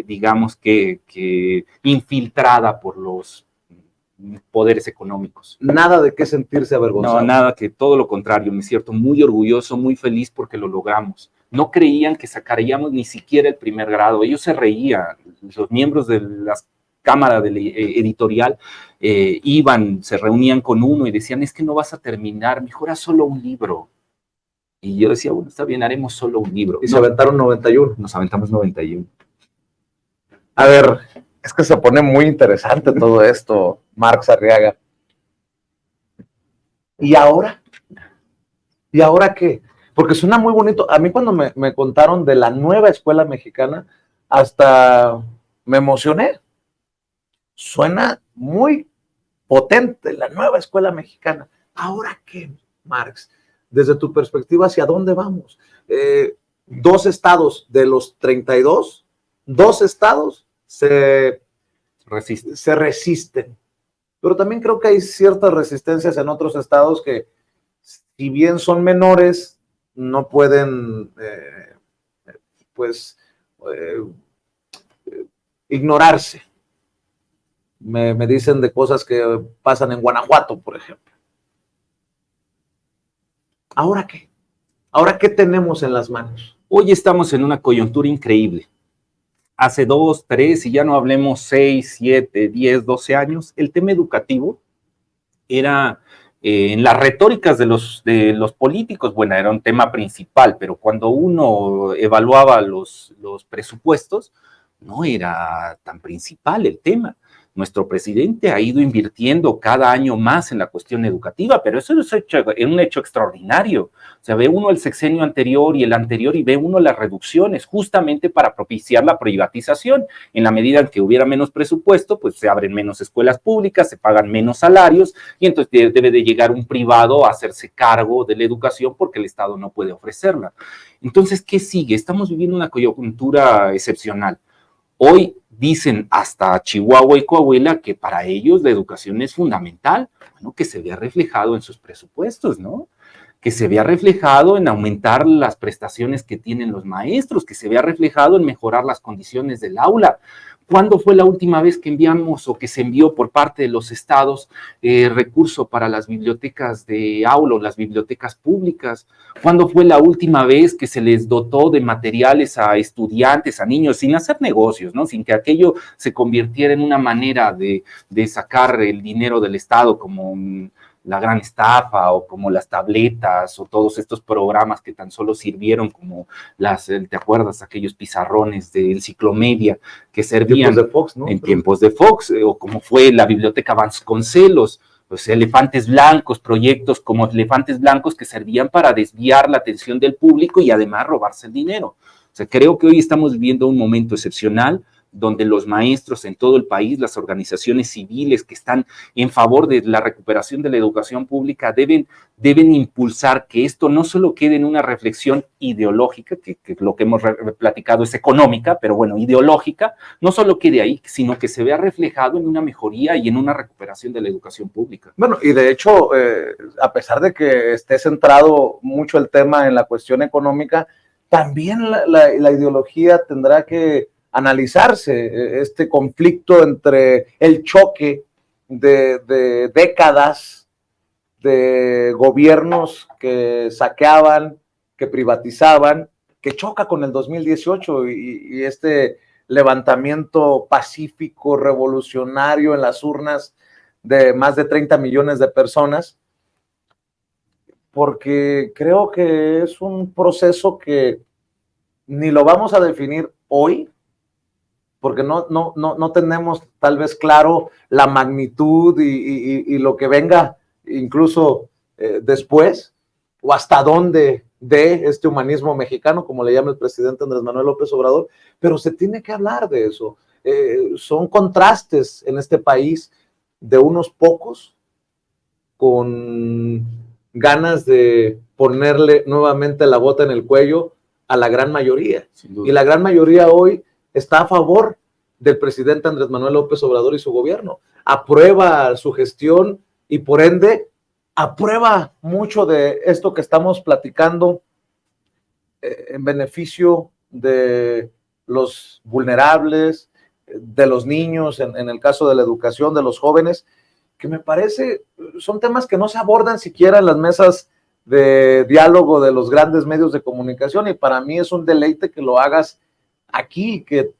Speaker 2: digamos que infiltrada por los poderes económicos.
Speaker 1: Nada de qué sentirse avergonzado.
Speaker 2: No, nada, que todo lo contrario, me siento muy orgulloso, muy feliz porque lo logramos. No creían que sacaríamos ni siquiera el primer grado, ellos se reían, los miembros de la cámara editorial se reunían con uno y decían, es que no vas a terminar, mejor haz solo un libro. Y yo decía, bueno, está bien, haremos solo un libro.
Speaker 1: Y se aventaron 91.
Speaker 2: Nos aventamos 91.
Speaker 1: A ver, es que se pone muy interesante todo esto, Marx Arriaga. ¿Y ahora? ¿Y ahora qué? Porque suena muy bonito. A mí cuando me contaron de la nueva escuela mexicana, hasta me emocioné. Suena muy potente la nueva escuela mexicana. ¿Ahora qué, Marx? Desde tu perspectiva, ¿hacia dónde vamos? 2 estados de los 32, 2 estados se resisten. Pero también creo que hay ciertas resistencias en otros estados que, si bien son menores, no pueden, ignorarse. Me dicen de cosas que pasan en Guanajuato, por ejemplo. ¿Ahora qué? ¿Ahora qué tenemos en las manos?
Speaker 2: Hoy estamos en una coyuntura increíble. Hace 2, 3, y ya no hablemos 6, 7, 10, 12 años, el tema educativo era en las retóricas de los políticos, bueno, era un tema principal, pero cuando uno evaluaba los presupuestos, no era tan principal el tema. Nuestro presidente ha ido invirtiendo cada año más en la cuestión educativa, pero eso es un hecho extraordinario. O sea, ve uno el sexenio anterior y el anterior y ve uno las reducciones justamente para propiciar la privatización. En la medida en que hubiera menos presupuesto, pues se abren menos escuelas públicas, se pagan menos salarios y entonces debe de llegar un privado a hacerse cargo de la educación porque el Estado no puede ofrecerla. Entonces, ¿qué sigue? Estamos viviendo una coyuntura excepcional. Hoy dicen hasta Chihuahua y Coahuila que para ellos la educación es fundamental, bueno, que se vea reflejado en sus presupuestos, ¿no? Que se vea reflejado en aumentar las prestaciones que tienen los maestros, que se vea reflejado en mejorar las condiciones del aula. ¿Cuándo fue la última vez que enviamos o que se envió por parte de los estados recurso para las bibliotecas de aula o las bibliotecas públicas? ¿Cuándo fue la última vez que se les dotó de materiales a estudiantes, a niños, sin hacer negocios, ¿no? Sin que aquello se convirtiera en una manera de sacar el dinero del Estado como la gran estafa o como las tabletas o todos estos programas que tan solo sirvieron como ¿te acuerdas? Aquellos pizarrones del Ciclomedia que servían
Speaker 1: de Fox, ¿no?
Speaker 2: En tiempos de Fox, o como fue la Biblioteca Vasconcelos, pues elefantes blancos, proyectos como elefantes blancos que servían para desviar la atención del público y además robarse el dinero. O sea, creo que hoy estamos viviendo un momento excepcional donde los maestros en todo el país, las organizaciones civiles que están en favor de la recuperación de la educación pública deben impulsar que esto no solo quede en una reflexión ideológica, que lo que hemos platicado es económica, pero bueno, ideológica, no solo quede ahí, sino que se vea reflejado en una mejoría y en una recuperación de la educación pública.
Speaker 1: Bueno, y de hecho, a pesar de que esté centrado mucho el tema en la cuestión económica, también la ideología tendrá que analizarse, este conflicto entre el choque de décadas de gobiernos que saqueaban, que privatizaban, que choca con el 2018 y este levantamiento pacífico, revolucionario en las urnas de más de 30 millones de personas, porque creo que es un proceso que ni lo vamos a definir hoy, porque no tenemos tal vez claro la magnitud y lo que venga incluso después, o hasta dónde de este humanismo mexicano, como le llama el presidente Andrés Manuel López Obrador, pero se tiene que hablar de eso. Son contrastes en este país de unos pocos con ganas de ponerle nuevamente la bota en el cuello a la gran mayoría. Y la gran mayoría hoy está a favor del presidente Andrés Manuel López Obrador y su gobierno. Aprueba su gestión y por ende aprueba mucho de esto que estamos platicando en beneficio de los vulnerables, de los niños, en el caso de la educación, de los jóvenes, que me parece son temas que no se abordan siquiera en las mesas de diálogo de los grandes medios de comunicación, y para mí es un deleite que lo hagas aquí, que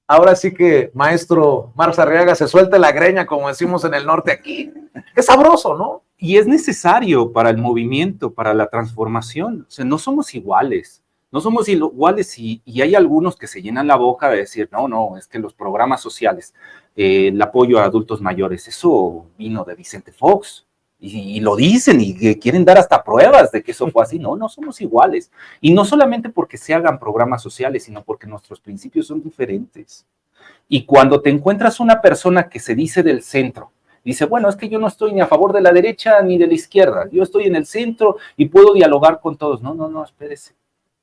Speaker 1: ahora sí que maestro Marx Arriaga se suelte la greña, como decimos en el norte aquí. Es sabroso, ¿no?
Speaker 2: Y es necesario para el movimiento, para la transformación. O sea, no somos iguales. No somos iguales y hay algunos que se llenan la boca de decir, no, es que los programas sociales, el apoyo a adultos mayores, eso vino de Vicente Fox. Y lo dicen y quieren dar hasta pruebas de que eso fue así. No somos iguales. Y no solamente porque se hagan programas sociales, sino porque nuestros principios son diferentes. Y cuando te encuentras una persona que se dice del centro, dice, bueno, es que yo no estoy ni a favor de la derecha ni de la izquierda, yo estoy en el centro y puedo dialogar con todos. No, espérese.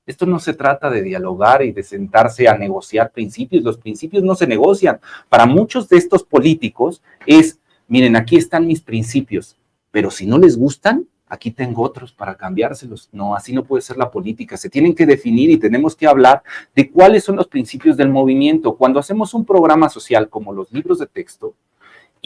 Speaker 2: Esto no se trata de dialogar y de sentarse a negociar principios. Los principios no se negocian. Para muchos de estos políticos es, miren, aquí están mis principios, pero si no les gustan, aquí tengo otros para cambiárselos. No, así no puede ser la política. Se tienen que definir y tenemos que hablar de cuáles son los principios del movimiento. Cuando hacemos un programa social como los libros de texto,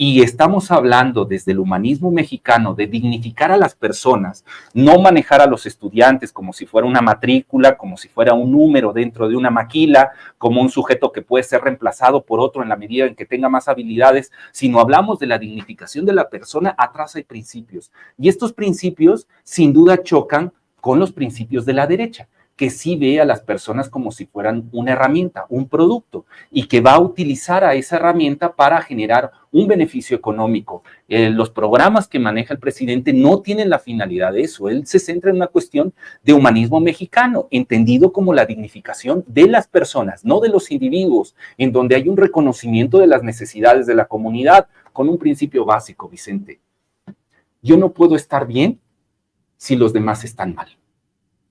Speaker 2: Y estamos hablando desde el humanismo mexicano de dignificar a las personas, no manejar a los estudiantes como si fuera una matrícula, como si fuera un número dentro de una maquila, como un sujeto que puede ser reemplazado por otro en la medida en que tenga más habilidades, sino hablamos de la dignificación de la persona. Atrás hay principios. Y estos principios sin duda chocan con los principios de la derecha, que sí ve a las personas como si fueran una herramienta, un producto, y que va a utilizar a esa herramienta para generar un beneficio económico. Los programas que maneja el presidente no tienen la finalidad de eso. Él se centra en una cuestión de humanismo mexicano, entendido como la dignificación de las personas, no de los individuos, en donde hay un reconocimiento de las necesidades de la comunidad, con un principio básico, Vicente. Yo no puedo estar bien si los demás están mal.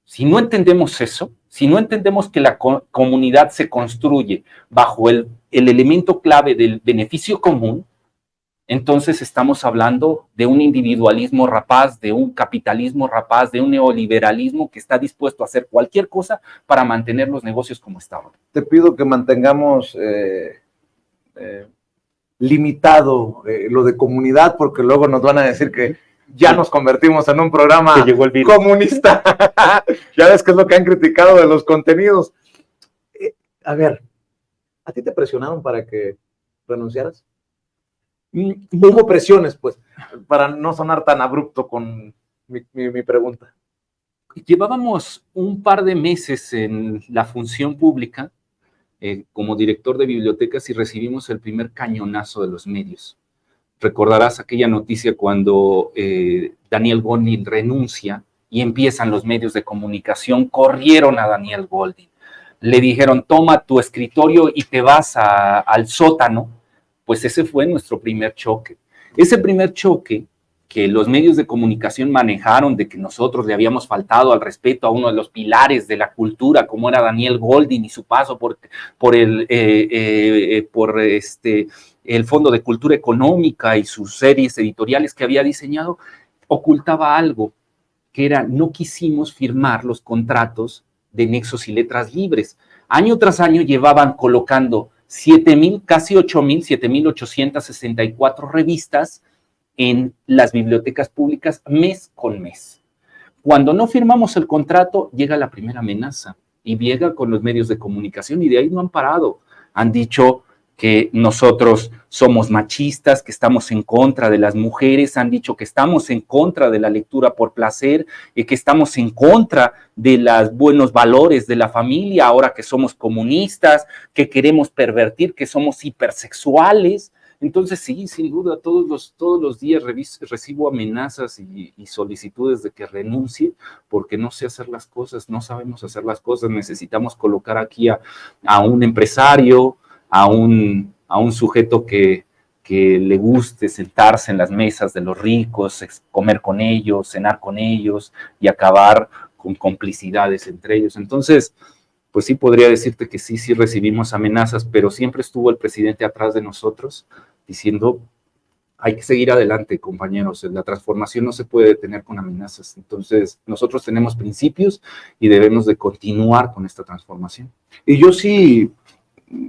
Speaker 2: Si no entendemos eso, si no entendemos que la comunidad se construye bajo el elemento clave del beneficio común, entonces estamos hablando de un individualismo rapaz, de un capitalismo rapaz, de un neoliberalismo que está dispuesto a hacer cualquier cosa para mantener los negocios como estaban.
Speaker 1: Te pido que mantengamos limitado lo de comunidad, porque luego nos van a decir que ya nos convertimos en un programa comunista. Ya ves que es lo que han criticado de los contenidos. A ver, ¿a ti te presionaron para que renunciaras? Hubo presiones, pues, para no sonar tan abrupto con mi pregunta.
Speaker 2: Llevábamos un par de meses en la función pública como director de bibliotecas y recibimos el primer cañonazo de los medios. Recordarás aquella noticia cuando Daniel Goldin renuncia y empiezan los medios de comunicación, corrieron a Daniel Goldin. Le dijeron, toma tu escritorio y te vas al sótano. Pues ese fue nuestro primer choque. Ese primer choque que los medios de comunicación manejaron de que nosotros le habíamos faltado al respeto a uno de los pilares de la cultura, como era Daniel Goldin y su paso por el Fondo de Cultura Económica y sus series editoriales que había diseñado, ocultaba algo, que era no quisimos firmar los contratos de Nexos y Letras Libres. Año tras año llevaban colocando 7,000, casi 8,000, 7,864 revistas en las bibliotecas públicas mes con mes. Cuando no firmamos el contrato, llega la primera amenaza y llega con los medios de comunicación y de ahí no han parado. Han dicho que nosotros somos machistas, que estamos en contra de las mujeres, han dicho que estamos en contra de la lectura por placer, que estamos en contra de los buenos valores de la familia, ahora que somos comunistas, que queremos pervertir, que somos hipersexuales. Entonces sí, sin duda, todos los días recibo amenazas y solicitudes de que renuncie porque no sé hacer las cosas, no sabemos hacer las cosas, necesitamos colocar aquí a un empresario, a un sujeto que le guste sentarse en las mesas de los ricos, comer con ellos, cenar con ellos y acabar con complicidades entre ellos. Entonces, pues sí podría decirte que sí recibimos amenazas, pero siempre estuvo el presidente atrás de nosotros diciendo, hay que seguir adelante, compañeros, la transformación no se puede detener con amenazas. Entonces, nosotros tenemos principios y debemos de continuar con esta transformación.
Speaker 1: Y yo sí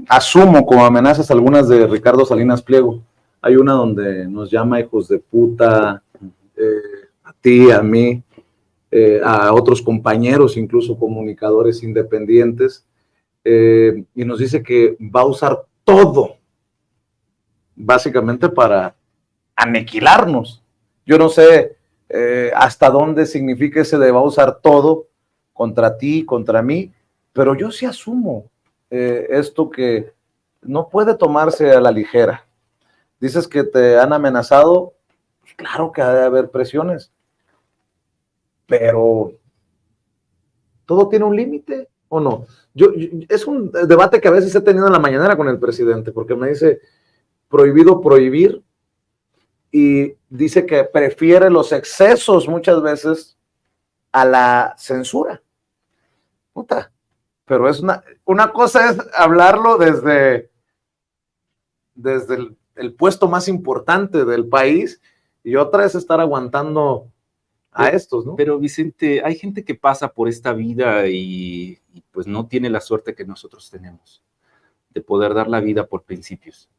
Speaker 1: asumo como amenazas algunas de Ricardo Salinas Pliego. Hay una donde nos llama hijos de puta, a ti, a mí, a otros compañeros, incluso comunicadores independientes, y nos dice que va a usar todo, básicamente para aniquilarnos. Yo no sé hasta dónde significa ese de va a usar todo contra ti, contra mí, pero yo sí asumo esto que no puede tomarse a la ligera. Dices que te han amenazado, claro que ha de haber presiones, pero todo tiene un límite, ¿o no? Es un debate que a veces he tenido en la mañanera con el presidente, porque me dice, prohibido prohibir, y dice que prefiere los excesos muchas veces a la censura. Puta, pero es una cosa es hablarlo desde el puesto más importante del país y otra es estar aguantando a estos, ¿no?
Speaker 2: Pero Vicente, hay gente que pasa por esta vida y pues no tiene la suerte que nosotros tenemos de poder dar la vida por principios.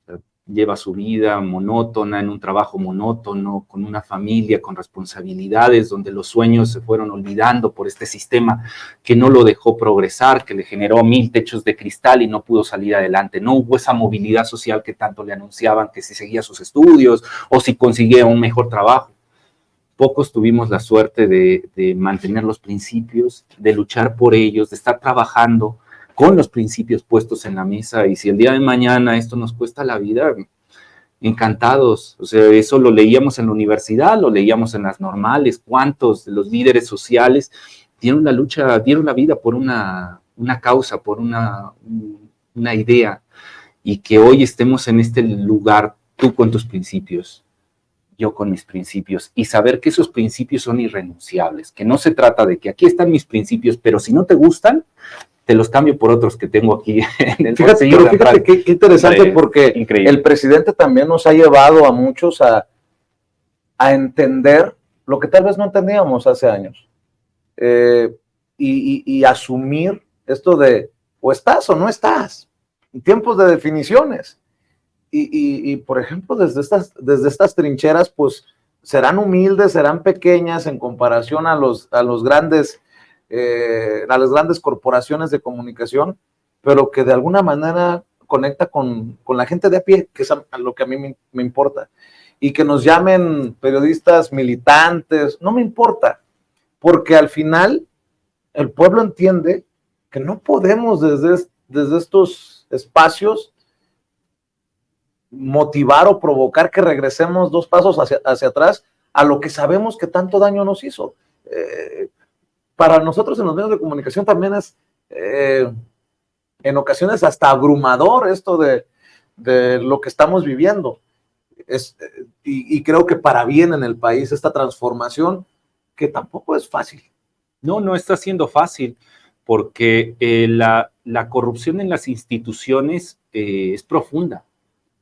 Speaker 2: O sea, lleva su vida monótona, en un trabajo monótono, con una familia, con responsabilidades, donde los sueños se fueron olvidando por este sistema que no lo dejó progresar, que le generó 1000 techos de cristal y no pudo salir adelante. No hubo esa movilidad social que tanto le anunciaban, que si seguía sus estudios o si conseguía un mejor trabajo. Pocos tuvimos la suerte de mantener los principios, de luchar por ellos, de estar trabajando con los principios puestos en la mesa, y si el día de mañana esto nos cuesta la vida, encantados. O sea, eso lo leíamos en la universidad, lo leíamos en las normales. ¿Cuántos de los líderes sociales dieron la lucha, dieron la vida por una causa, por una idea? Y que hoy estemos en este lugar, tú con tus principios, yo con mis principios, y saber que esos principios son irrenunciables, que no se trata de que aquí están mis principios, pero si no te gustan, te los cambio por otros que tengo aquí en el bolsillo.
Speaker 1: Fíjate qué interesante, porque increíble. El presidente también nos ha llevado a muchos a entender lo que tal vez no entendíamos hace años, y asumir esto de o estás o no estás, en tiempos de definiciones. Y por ejemplo, desde estas trincheras, pues serán humildes, serán pequeñas en comparación a las grandes corporaciones de comunicación, pero que de alguna manera conecta con la gente de a pie, que es a lo que a mí me importa. Y que nos llamen periodistas militantes, no me importa, porque al final el pueblo entiende que no podemos desde estos espacios motivar o provocar que regresemos 2 pasos hacia atrás a lo que sabemos que tanto daño nos hizo. Para nosotros en los medios de comunicación también es en ocasiones hasta abrumador esto de lo que estamos viviendo. Y creo que para bien en el país esta transformación, que tampoco es fácil.
Speaker 2: No está siendo fácil, porque la corrupción en las instituciones es profunda.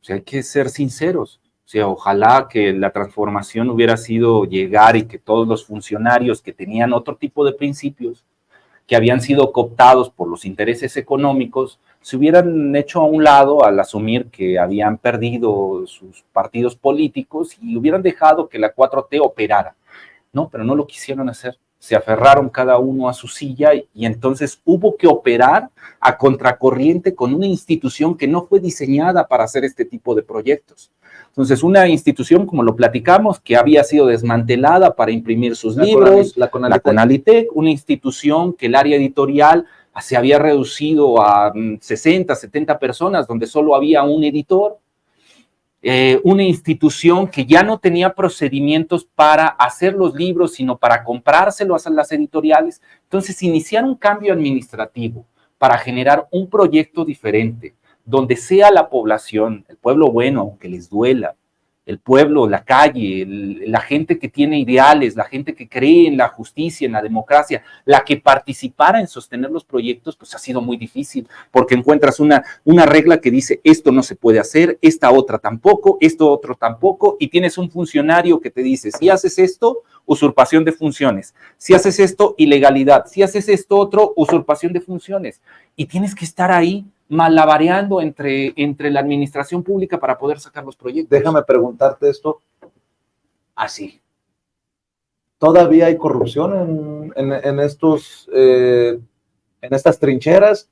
Speaker 2: O sea, hay que ser sinceros. O sea, ojalá que la transformación hubiera sido llegar y que todos los funcionarios que tenían otro tipo de principios, que habían sido cooptados por los intereses económicos, se hubieran hecho a un lado al asumir que habían perdido sus partidos políticos y hubieran dejado que la 4T operara. No, pero no lo quisieron hacer. Se aferraron cada uno a su silla y entonces hubo que operar a contracorriente con una institución que no fue diseñada para hacer este tipo de proyectos. Entonces, una institución, como lo platicamos, que había sido desmantelada para imprimir sus libros, la Conalitec, una institución que el área editorial se había reducido a 60, 70 personas, donde solo había un editor. Una institución que ya no tenía procedimientos para hacer los libros, sino para comprárselos a las editoriales. Entonces, iniciar un cambio administrativo para generar un proyecto diferente, donde sea la población, el pueblo bueno, aunque les duela, el pueblo, la calle, la gente que tiene ideales, la gente que cree en la justicia, en la democracia, la que participara en sostener los proyectos, pues ha sido muy difícil, porque encuentras una regla que dice esto no se puede hacer, esta otra tampoco, esto otro tampoco, y tienes un funcionario que te dice, si haces esto, usurpación de funciones, si haces esto, ilegalidad, si haces esto otro, usurpación de funciones, y tienes que estar ahí malabareando entre la administración pública para poder sacar los proyectos.
Speaker 1: Déjame preguntarte esto así. ¿Todavía hay corrupción en estas trincheras?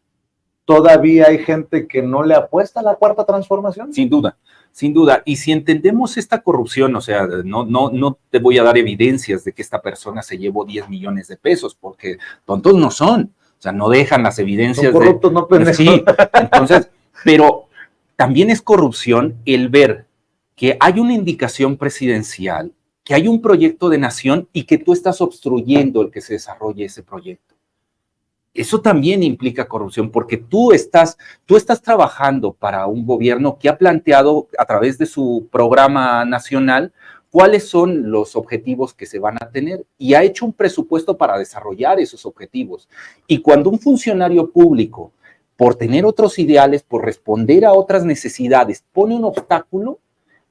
Speaker 1: ¿Todavía hay gente que no le apuesta a la cuarta transformación?
Speaker 2: Sin duda, sin duda. Y si entendemos esta corrupción, o sea, no te voy a dar evidencias de que esta persona se llevó 10 millones de pesos, porque tontos no son. O sea, no dejan las evidencias.
Speaker 1: Son corruptos, no pendejos.
Speaker 2: Sí, entonces, pero también es corrupción el ver que hay una indicación presidencial, que hay un proyecto de nación y que tú estás obstruyendo el que se desarrolle ese proyecto. Eso también implica corrupción, porque tú estás trabajando para un gobierno que ha planteado a través de su programa nacional cuáles son los objetivos que se van a tener y ha hecho un presupuesto para desarrollar esos objetivos. Y cuando un funcionario público, por tener otros ideales, por responder a otras necesidades, pone un obstáculo,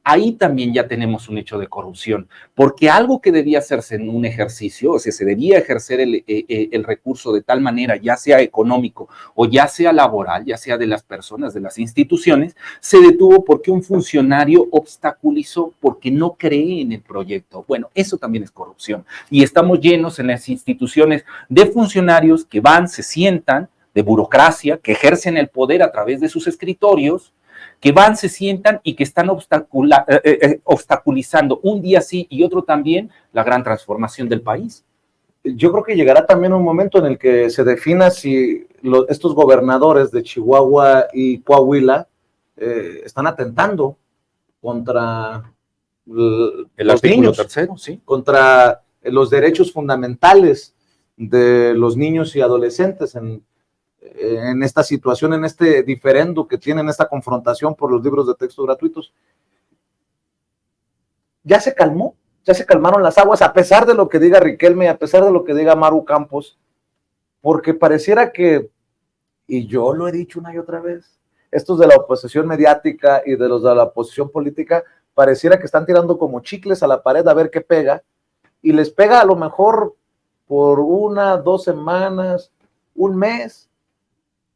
Speaker 2: ahí también ya tenemos un hecho de corrupción, porque algo que debía hacerse en un ejercicio, o sea, se debía ejercer el recurso de tal manera, ya sea económico o ya sea laboral, ya sea de las personas, de las instituciones, se detuvo porque un funcionario obstaculizó, porque no cree en el proyecto. Bueno, eso también es corrupción. Y estamos llenos en las instituciones de funcionarios que van, se sientan, de burocracia, que ejercen el poder a través de sus escritorios, que van, se sientan y que están obstaculizando un día sí y otro también la gran transformación del país.
Speaker 1: Yo creo que llegará también un momento en el que se defina si estos gobernadores de Chihuahua y Coahuila están atentando contra
Speaker 2: El artículo tercero, sí.
Speaker 1: Contra los derechos fundamentales de los niños y adolescentes en esta situación, en este diferendo que tienen, esta confrontación por los libros de texto gratuitos. Ya se calmó, ya se calmaron las aguas, a pesar de lo que diga Riquelme, a pesar de lo que diga Maru Campos, porque pareciera que, y yo lo he dicho una y otra vez, estos de la oposición mediática y de los de la oposición política, pareciera que están tirando como chicles a la pared a ver qué pega, y les pega a lo mejor por 1, 2 semanas, un mes,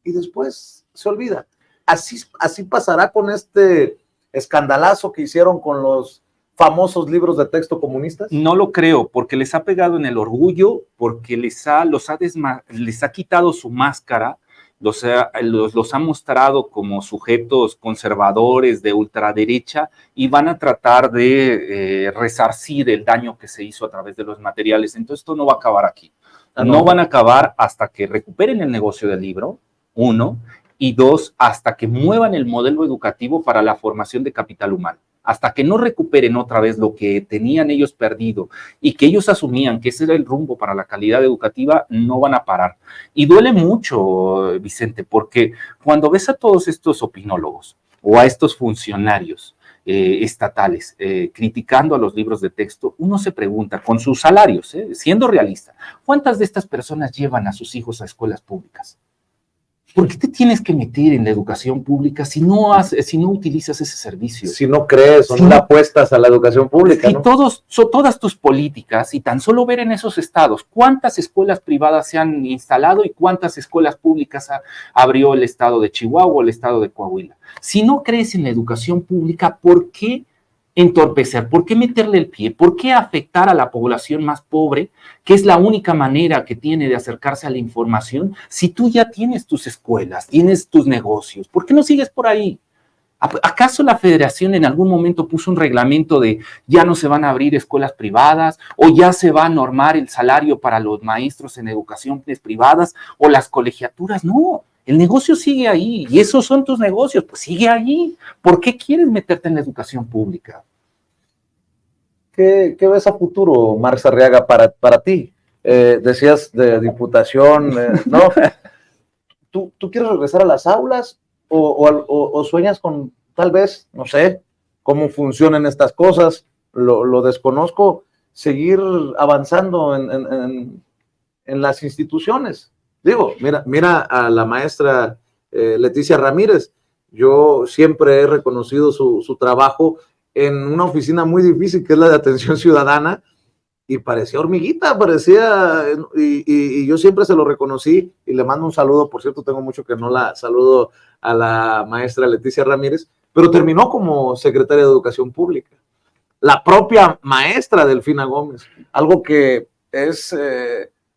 Speaker 1: y después se olvida. Así pasará con este escandalazo que hicieron con los famosos libros de texto comunistas.
Speaker 2: No lo creo, porque les ha pegado en el orgullo, porque les ha quitado su máscara, los ha mostrado como sujetos conservadores de ultraderecha y van a tratar de resarcir el daño que se hizo a través de los materiales. Entonces esto no va a acabar aquí. No van a acabar hasta que recuperen el negocio del libro, 1, y 2, hasta que muevan el modelo educativo para la formación de capital humano. Hasta que no recuperen otra vez lo que tenían ellos perdido y que ellos asumían que ese era el rumbo para la calidad educativa, no van a parar. Y duele mucho, Vicente, porque cuando ves a todos estos opinólogos o a estos funcionarios estatales criticando a los libros de texto, uno se pregunta, con sus salarios, siendo realista, ¿cuántas de estas personas llevan a sus hijos a escuelas públicas? ¿Por qué te tienes que meter en la educación pública si no utilizas ese servicio?
Speaker 1: Si no crees o no le apuestas a la educación pública,
Speaker 2: ¿no? Todas tus políticas, y tan solo ver en esos estados cuántas escuelas privadas se han instalado y cuántas escuelas públicas abrió el estado de Chihuahua o el estado de Coahuila. Si no crees en la educación pública, ¿por qué entorpecer? ¿Por qué meterle el pie? ¿Por qué afectar a la población más pobre, que es la única manera que tiene de acercarse a la información? Si tú ya tienes tus escuelas, tienes tus negocios, ¿por qué no sigues por ahí? ¿Acaso la federación en algún momento puso un reglamento de ya no se van a abrir escuelas privadas o ya se va a normar el salario para los maestros en educaciones privadas o las colegiaturas? No, el negocio sigue ahí y esos son tus negocios, pues sigue ahí. ¿Por qué quieres meterte en la educación pública?
Speaker 1: ¿Qué ves a futuro, Marx Arriaga, para ti? Decías de diputación, ¿no? ¿Tú quieres regresar a las aulas o sueñas con, tal vez, no sé, cómo funcionan estas cosas, lo desconozco, seguir avanzando en las instituciones? Digo, mira a la maestra Leticia Ramírez. Yo siempre he reconocido su trabajo en una oficina muy difícil que es la de atención ciudadana, y parecía hormiguita, y yo siempre se lo reconocí y le mando un saludo. Por cierto, tengo mucho que no la saludo a la maestra Leticia Ramírez, pero terminó como secretaria de Educación Pública. La propia maestra Delfina Gómez, algo que es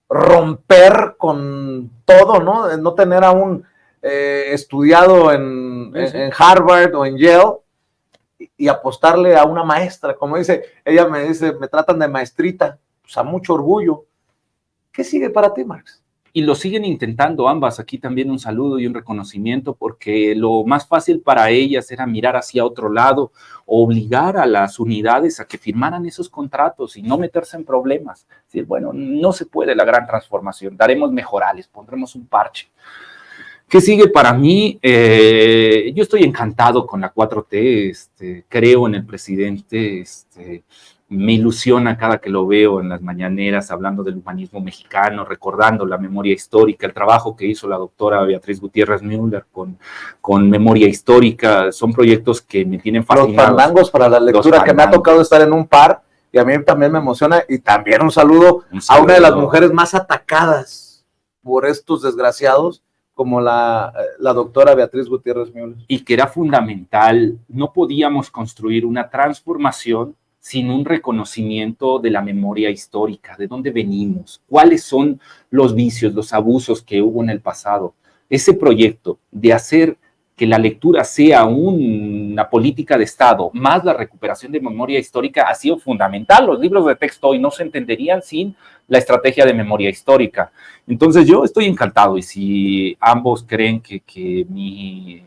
Speaker 1: romper con todo, ¿no? No tener aún estudiado en Harvard o en Yale, y apostarle a una maestra, como dice, ella me dice, me tratan de maestrita, pues a mucho orgullo. ¿Qué sigue para ti, Marx?
Speaker 2: Y lo siguen intentando ambas. Aquí también un saludo y un reconocimiento, porque lo más fácil para ellas era mirar hacia otro lado, obligar a las unidades a que firmaran esos contratos y no meterse en problemas. Es decir, bueno, no se puede la gran transformación, daremos mejorales, pondremos un parche. ¿Qué sigue para mí? Yo estoy encantado con la 4T, creo en el presidente, Me ilusiona cada que lo veo en las mañaneras hablando del humanismo mexicano, recordando la memoria histórica, el trabajo que hizo la doctora Beatriz Gutiérrez Müller con memoria histórica. Son proyectos que me tienen fascinado.
Speaker 1: Los fandangos para la lectura, que me ha tocado estar en un par, y a mí también me emociona. Y también un saludo a una de las mujeres más atacadas por estos desgraciados, como la doctora Beatriz Gutiérrez Müller.
Speaker 2: Y que era fundamental. No podíamos construir una transformación sin un reconocimiento de la memoria histórica, de dónde venimos, cuáles son los vicios, los abusos que hubo en el pasado. Ese proyecto de hacer que la lectura sea una política de Estado, más la recuperación de memoria histórica, ha sido fundamental. Los libros de texto hoy no se entenderían sin la estrategia de memoria histórica. Entonces yo estoy encantado, y si ambos creen que mi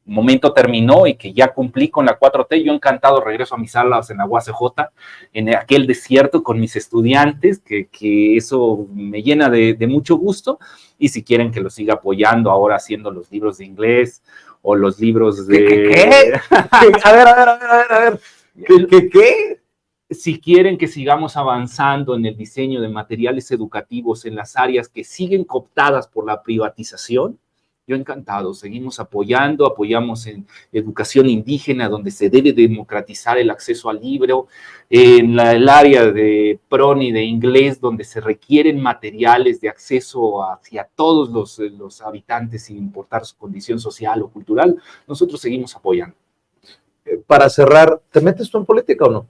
Speaker 2: momento terminó y que ya cumplí con la 4T, yo encantado regreso a mis aulas en la UACJ, en aquel desierto con mis estudiantes, que eso me llena de mucho gusto. Y si quieren que lo siga apoyando ahora haciendo los libros de inglés o los libros de...
Speaker 1: ¿Qué? A ver. ¿Qué?
Speaker 2: Si quieren que sigamos avanzando en el diseño de materiales educativos en las áreas que siguen cooptadas por la privatización, yo encantado, seguimos apoyamos en educación indígena, donde se debe democratizar el acceso al libro, en el área de PRONI de inglés, donde se requieren materiales de acceso hacia todos los habitantes, sin importar su condición social o cultural. Nosotros seguimos apoyando.
Speaker 1: Para cerrar, ¿te metes tú en política o no?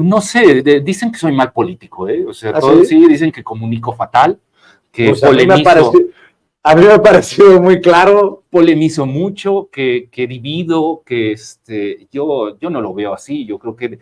Speaker 2: No sé, dicen que soy mal político, ¿eh? O sea, todos sí dicen que comunico fatal, que
Speaker 1: pues a mí me ha parecido muy claro.
Speaker 2: Polemizo mucho, que divido, que yo no lo veo así. Yo creo que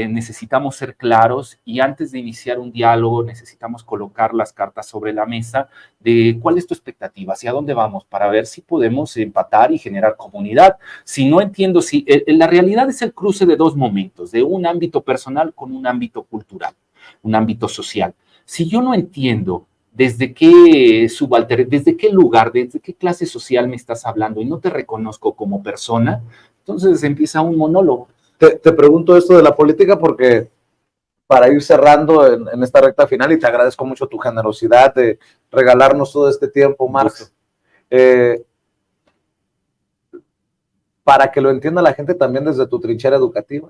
Speaker 2: necesitamos ser claros, y antes de iniciar un diálogo necesitamos colocar las cartas sobre la mesa de cuál es tu expectativa, hacia dónde vamos, para ver si podemos empatar y generar comunidad. Si no entiendo, si la realidad es el cruce de dos momentos, de un ámbito personal con un ámbito cultural, un ámbito social. Si yo no entiendo desde qué desde qué lugar, desde qué clase social me estás hablando, y no te reconozco como persona, entonces empieza un monólogo.
Speaker 1: Te pregunto esto de la política porque, para ir cerrando en esta recta final, y te agradezco mucho tu generosidad de regalarnos todo este tiempo, Marx, para que lo entienda la gente también desde tu trinchera educativa.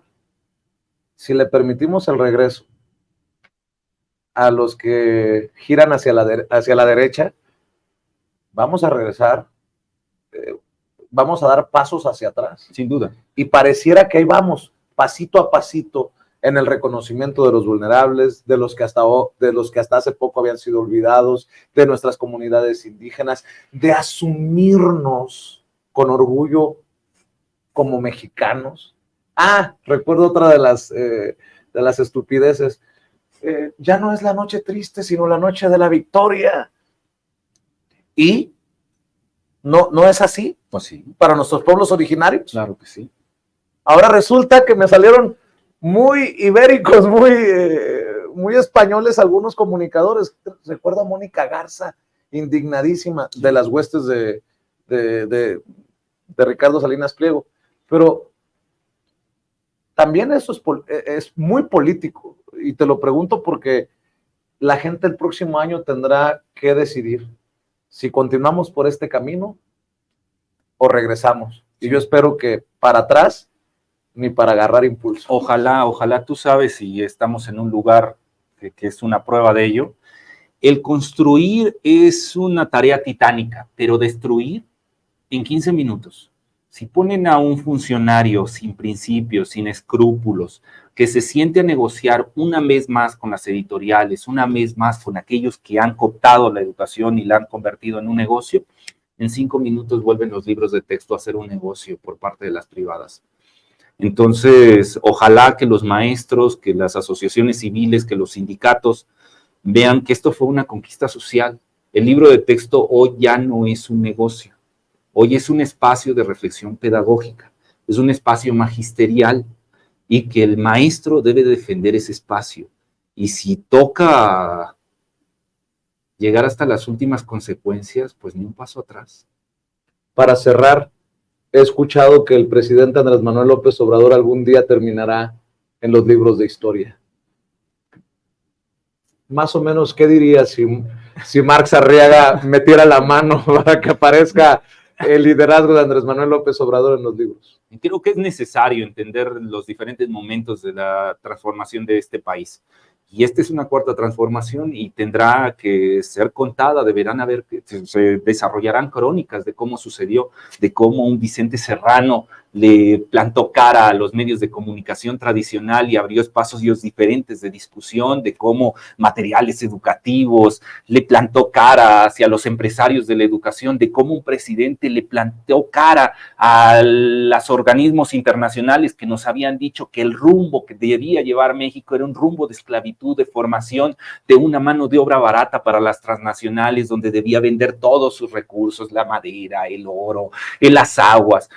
Speaker 1: Si le permitimos el regreso a los que giran hacia la derecha, vamos a regresar, vamos a dar pasos hacia atrás.
Speaker 2: Sin duda.
Speaker 1: Y pareciera que ahí vamos, pasito a pasito, en el reconocimiento de los vulnerables, de los que hasta hace poco habían sido olvidados, de nuestras comunidades indígenas, de asumirnos con orgullo como mexicanos. Recuerdo otra de las estupideces. Ya no es la noche triste, sino la noche de la victoria. Y no es así.
Speaker 2: Pues sí.
Speaker 1: Para nuestros pueblos originarios.
Speaker 2: Claro que sí.
Speaker 1: Ahora resulta que me salieron muy ibéricos, muy españoles algunos comunicadores. Recuerdo a Mónica Garza, indignadísima, de las huestes de Ricardo Salinas Pliego. Pero también eso es muy político. Y te lo pregunto porque la gente el próximo año tendrá que decidir si continuamos por este camino o regresamos. Y yo espero que para atrás ni para agarrar impulso.
Speaker 2: Ojalá, tú sabes, y estamos en un lugar que es una prueba de ello. El construir es una tarea titánica, pero destruir en 15 minutos. Si ponen a un funcionario sin principios, sin escrúpulos, que se siente a negociar una vez más con las editoriales, una vez más con aquellos que han cooptado la educación y la han convertido en un negocio, en 5 minutos vuelven los libros de texto a ser un negocio por parte de las privadas. Entonces, ojalá que los maestros, que las asociaciones civiles, que los sindicatos vean que esto fue una conquista social. El libro de texto hoy ya no es un negocio. Hoy es un espacio de reflexión pedagógica, es un espacio magisterial, y que el maestro debe defender ese espacio. Y si toca llegar hasta las últimas consecuencias, pues ni un paso atrás.
Speaker 1: Para cerrar, he escuchado que el presidente Andrés Manuel López Obrador algún día terminará en los libros de historia. Más o menos, ¿qué dirías si Marx Arriaga metiera la mano para que aparezca el liderazgo de Andrés Manuel López Obrador en los libros?
Speaker 2: Creo que es necesario entender los diferentes momentos de la transformación de este país. Y esta es una cuarta transformación y tendrá que ser contada, se desarrollarán crónicas de cómo sucedió, de cómo un Vicente Serrano le plantó cara a los medios de comunicación tradicional y abrió espacios diferentes de discusión, de cómo materiales educativos le plantó cara hacia los empresarios de la educación, de cómo un presidente le plantó cara a los organismos internacionales que nos habían dicho que el rumbo que debía llevar México era un rumbo de esclavitud, de formación, de una mano de obra barata para las transnacionales, donde debía vender todos sus recursos, la madera, el oro, las aguas.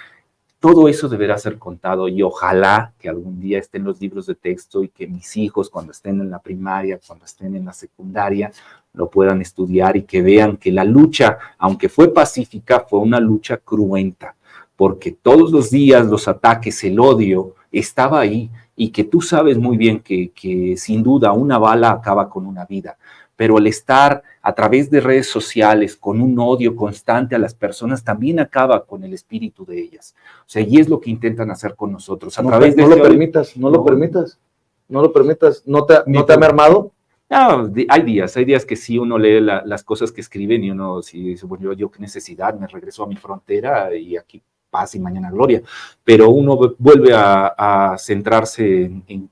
Speaker 2: Todo eso deberá ser contado y ojalá que algún día estén los libros de texto y que mis hijos, cuando estén en la primaria, cuando estén en la secundaria, lo puedan estudiar y que vean que la lucha, aunque fue pacífica, fue una lucha cruenta, porque todos los días los ataques, el odio, estaba ahí y que tú sabes muy bien que sin duda una bala acaba con una vida, pero el estar a través de redes sociales con un odio constante a las personas también acaba con el espíritu de ellas. O sea, y es lo que intentan hacer con nosotros.
Speaker 1: No lo permitas, no lo permitas. ¿No te ha mermado?
Speaker 2: No, hay días que sí uno lee las cosas que escriben y uno sí dice, bueno, yo qué necesidad, me regreso a mi frontera y aquí paz y mañana gloria, pero uno vuelve a centrarse en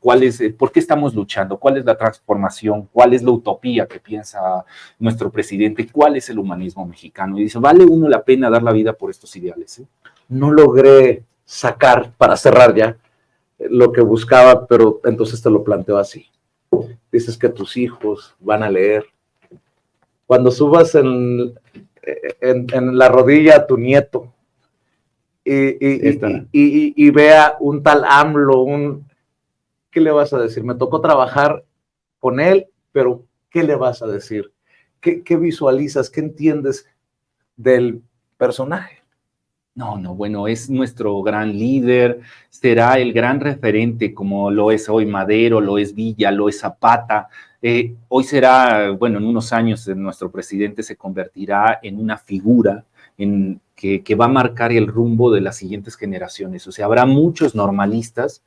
Speaker 2: por qué estamos luchando, cuál es la transformación, cuál es la utopía que piensa nuestro presidente, cuál es el humanismo mexicano, y dice, ¿vale uno la pena dar la vida por estos ideales?
Speaker 1: No logré sacar, para cerrar ya, lo que buscaba, pero entonces te lo planteo así. Dices que tus hijos van a leer. Cuando subas en la rodilla a tu nieto y vea un tal AMLO, ¿qué le vas a decir? Me tocó trabajar con él, pero ¿qué le vas a decir? ¿Qué visualizas? ¿Qué entiendes del personaje?
Speaker 2: No, bueno, es nuestro gran líder, será el gran referente como lo es hoy Madero, lo es Villa, lo es Zapata. Hoy será, bueno, en unos años nuestro presidente se convertirá en una figura que va a marcar el rumbo de las siguientes generaciones. O sea, habrá muchos normalistas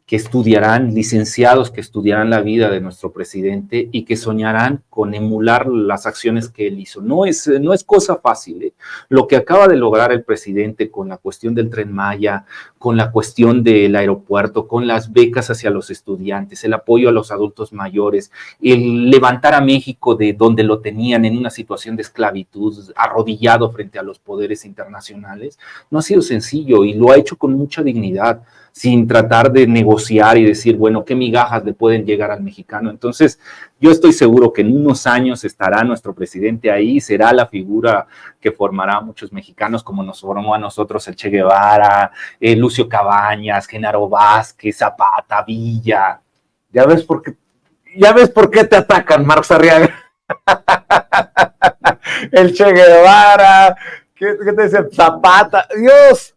Speaker 2: que estudiarán, licenciados que estudiarán la vida de nuestro presidente y que soñarán con emular las acciones que él hizo. No es cosa fácil, ¿eh? Lo que acaba de lograr el presidente con la cuestión del Tren Maya, con la cuestión del aeropuerto, con las becas hacia los estudiantes, el apoyo a los adultos mayores, el levantar a México de donde lo tenían en una situación de esclavitud, arrodillado frente a los poderes internacionales, no ha sido sencillo y lo ha hecho con mucha dignidad, sin tratar de negociar y decir, bueno, qué migajas le pueden llegar al mexicano. Entonces, yo estoy seguro que en unos años estará nuestro presidente ahí, será la figura que formará a muchos mexicanos, como nos formó a nosotros el Che Guevara, Lucio Cabañas, Genaro Vázquez, Zapata, Villa.
Speaker 1: ¿Ya ves por qué te atacan, Marx Arriaga? El Che Guevara, ¿qué te dice? Zapata, Dios.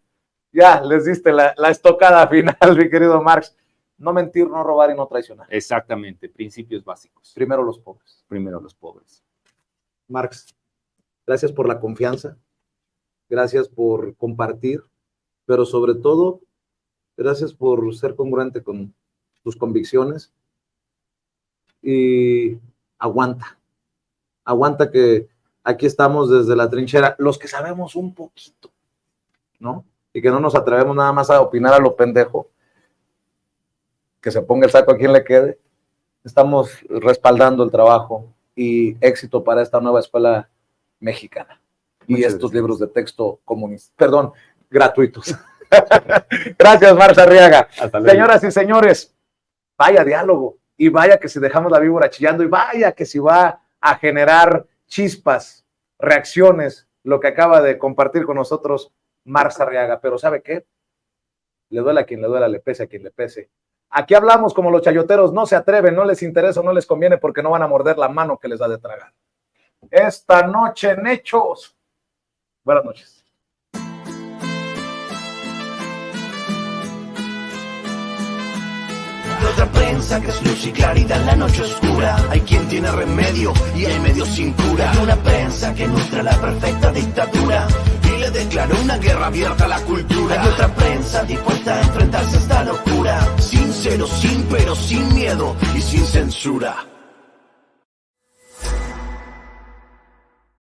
Speaker 1: Ya, les diste la estocada final, mi querido Marx. No mentir, no robar y no traicionar.
Speaker 2: Exactamente, principios básicos.
Speaker 1: Primero los pobres.
Speaker 2: Primero los pobres.
Speaker 1: Marx, gracias por la confianza, gracias por compartir, pero sobre todo, gracias por ser congruente con tus convicciones y aguanta que aquí estamos desde la trinchera, los que sabemos un poquito, ¿no? Y que no nos atrevemos nada más a opinar a lo pendejo, que se ponga el saco a quien le quede. Estamos respaldando el trabajo y éxito para esta nueva escuela mexicana. Y estos libros de texto gratuitos. Gracias, Marx Arriaga. Señoras y señores, vaya diálogo, y vaya que si dejamos la víbora chillando, y vaya que si va a generar chispas, reacciones, lo que acaba de compartir con nosotros Marx Arriaga. Pero ¿sabe qué? Le duele a quien le duela, le pese a quien le pese. Aquí hablamos como los chayoteros, no se atreven, no les interesa, no les conviene porque no van a morder la mano que les da de tragar. Esta noche en Hechos. Buenas noches.
Speaker 3: otra prensa que es luz y claridad en la noche oscura. Hay quien tiene remedio y hay medios sin cura. Hay una prensa que nutre la perfecta dictadura y le declaró una guerra abierta a la cultura. Hay otra prensa dispuesta a enfrentarse a esta locura, sincero, sin pero, sin miedo y sin censura.